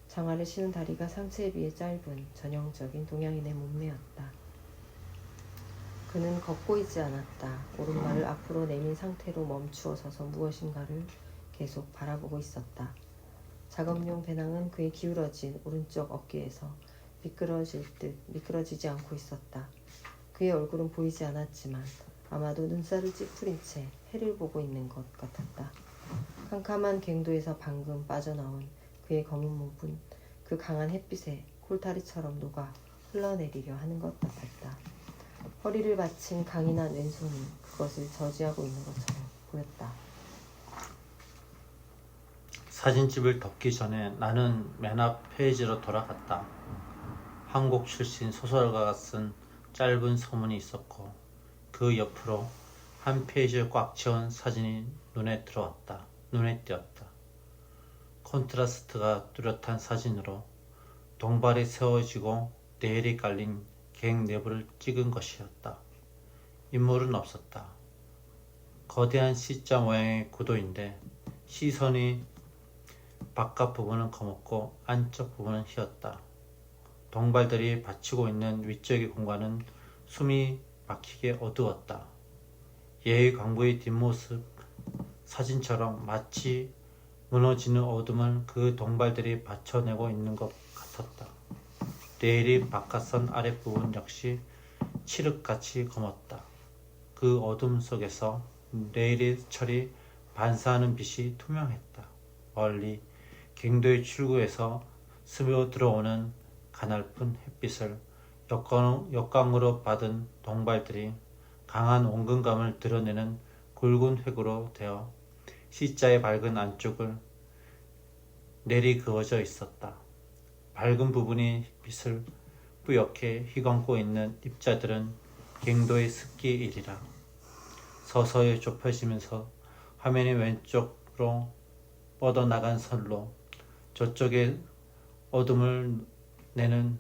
장화를 신은 다리가 상체에 비해 짧은 전형적인 동양인의 몸매였다. 그는 걷고 있지 않았다. 오른발을 앞으로 내민 상태로 멈추어 서서 무엇인가를 계속 바라보고 있었다. 작업용 배낭은 그의 기울어진 오른쪽 어깨에서 미끄러질 듯 미끄러지지 않고 있었다. 그의 얼굴은 보이지 않았지만 아마도 눈살을 찌푸린 채 해를 보고 있는 것 같았다. 캄캄한 갱도에서 방금 빠져나온 그의 검은 몸은 그 강한 햇빛에 콜타리처럼 녹아 흘러내리려 하는 것 같았다. 허리를 받친 강인한 왼손이 그것을 저지하고 있는 것처럼 보였다. 사진집을 덮기 전에 나는 맨 앞 페이지로 돌아갔다. 한국 출신 소설가가 쓴 짧은 서문이 있었고 그 옆으로 한 페이지를 꽉 채운 사진이 눈에 띄었다. 콘트라스트가 뚜렷한 사진으로 동발이 세워지고 레일이 깔린 갱 내부를 찍은 것이었다. 인물은 없었다. 거대한 C자 모양의 구도인데 시선이 바깥 부분은 검었고 안쪽 부분은 희었다. 동발들이 받치고 있는 위쪽의 공간은 숨이 막히게 어두웠다. 예의 광부의 뒷모습 사진처럼 마치 무너지는 어둠을 그 동발들이 받쳐내고 있는 것 같았다. 레일이 바깥선 아랫부분 역시 칠흑같이 검었다. 그 어둠 속에서 레일의 철이 반사하는 빛이 투명했다. 멀리 갱도의 출구에서 스며들어오는 가냘픈 햇빛을 역광으로 받은 동발들이 강한 온근감을 드러내는 굵은 획으로 되어 C자의 밝은 안쪽을 내리 그어져 있었다. 밝은 부분이 빛을 뿌옇게 휘감고 있는 입자들은 갱도의 습기일이라. 서서히 좁혀지면서 화면의 왼쪽으로 뻗어나간 선로 저쪽에 어둠을 나는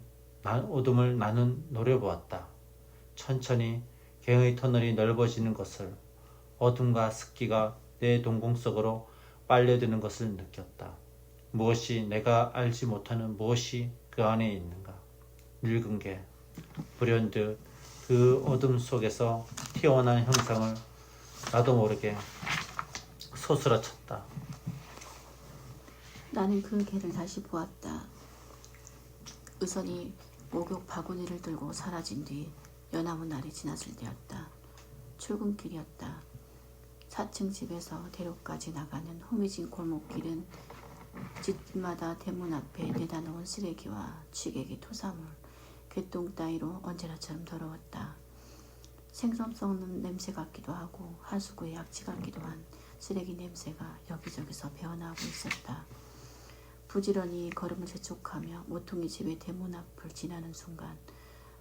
노려보았다. 천천히 갱의 터널이 넓어지는 것을, 어둠과 습기가 내 동공 속으로 빨려드는 것을 느꼈다. 무엇이 내가 알지 못하는 무엇이 그 안에 있는가. 늙은 게 불현듯 그 어둠 속에서 튀어난 형상을 나도 모르게 소스라쳤다. 나는 그 개를 다시 보았다. 의선이 목욕 바구니를 들고 사라진 뒤 연화문 날이 지났을 때였다. 출근길이었다. 4층 집에서 대로까지 나가는 후미진 골목길은 집마다 대문 앞에 내다 놓은 쓰레기와 취객의 토사물, 괴똥 따위로 언제나처럼 더러웠다. 생선 썩는 냄새 같기도 하고 하수구의 약취 같기도 한 쓰레기 냄새가 여기저기서 배어나오고 있었다. 부지런히 걸음을 재촉하며 모퉁이 집의 대문 앞을 지나는 순간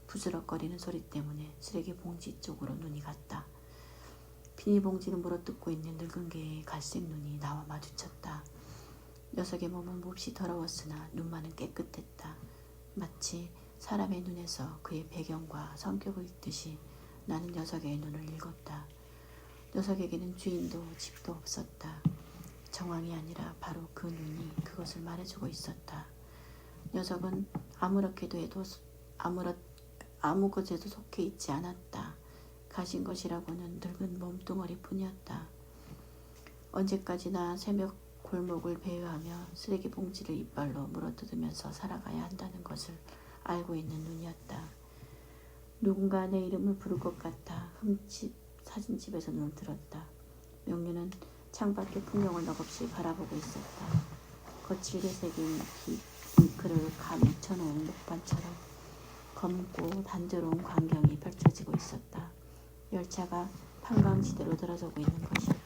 부스럭거리는 소리 때문에 쓰레기 봉지 쪽으로 눈이 갔다. 비닐봉지를 물어뜯고 있는 늙은 개의 갈색 눈이 나와 마주쳤다. 녀석의 몸은 몹시 더러웠으나 눈만은 깨끗했다. 마치 사람의 눈에서 그의 배경과 성격을 읽듯이 나는 녀석의 눈을 읽었다. 녀석에게는 주인도 집도 없었다. 정황이 아니라 바로 그 눈이 그것을 말해주고 있었다. 녀석은 아무렇게도 해도 아무 것에도 속해 있지 않았다. 가진 것이라고는 늙은 몸뚱어리 뿐이었다. 언제까지나 새벽 골목을 배회하며 쓰레기 봉지를 이빨로 물어뜯으면서 살아가야 한다는 것을 알고 있는 눈이었다. 누군가 내 이름을 부를 것 같아 흠집 사진집에서 눈을 들었다. 명륜은 창밖의 풍경을 넋없이 바라보고 있었다. 거칠게 새긴 잉크를 감춰놓은 목판처럼 검고 단조로운 광경이 펼쳐지고 있었다. 열차가 판광지대로 들어서고 있는 것이었다.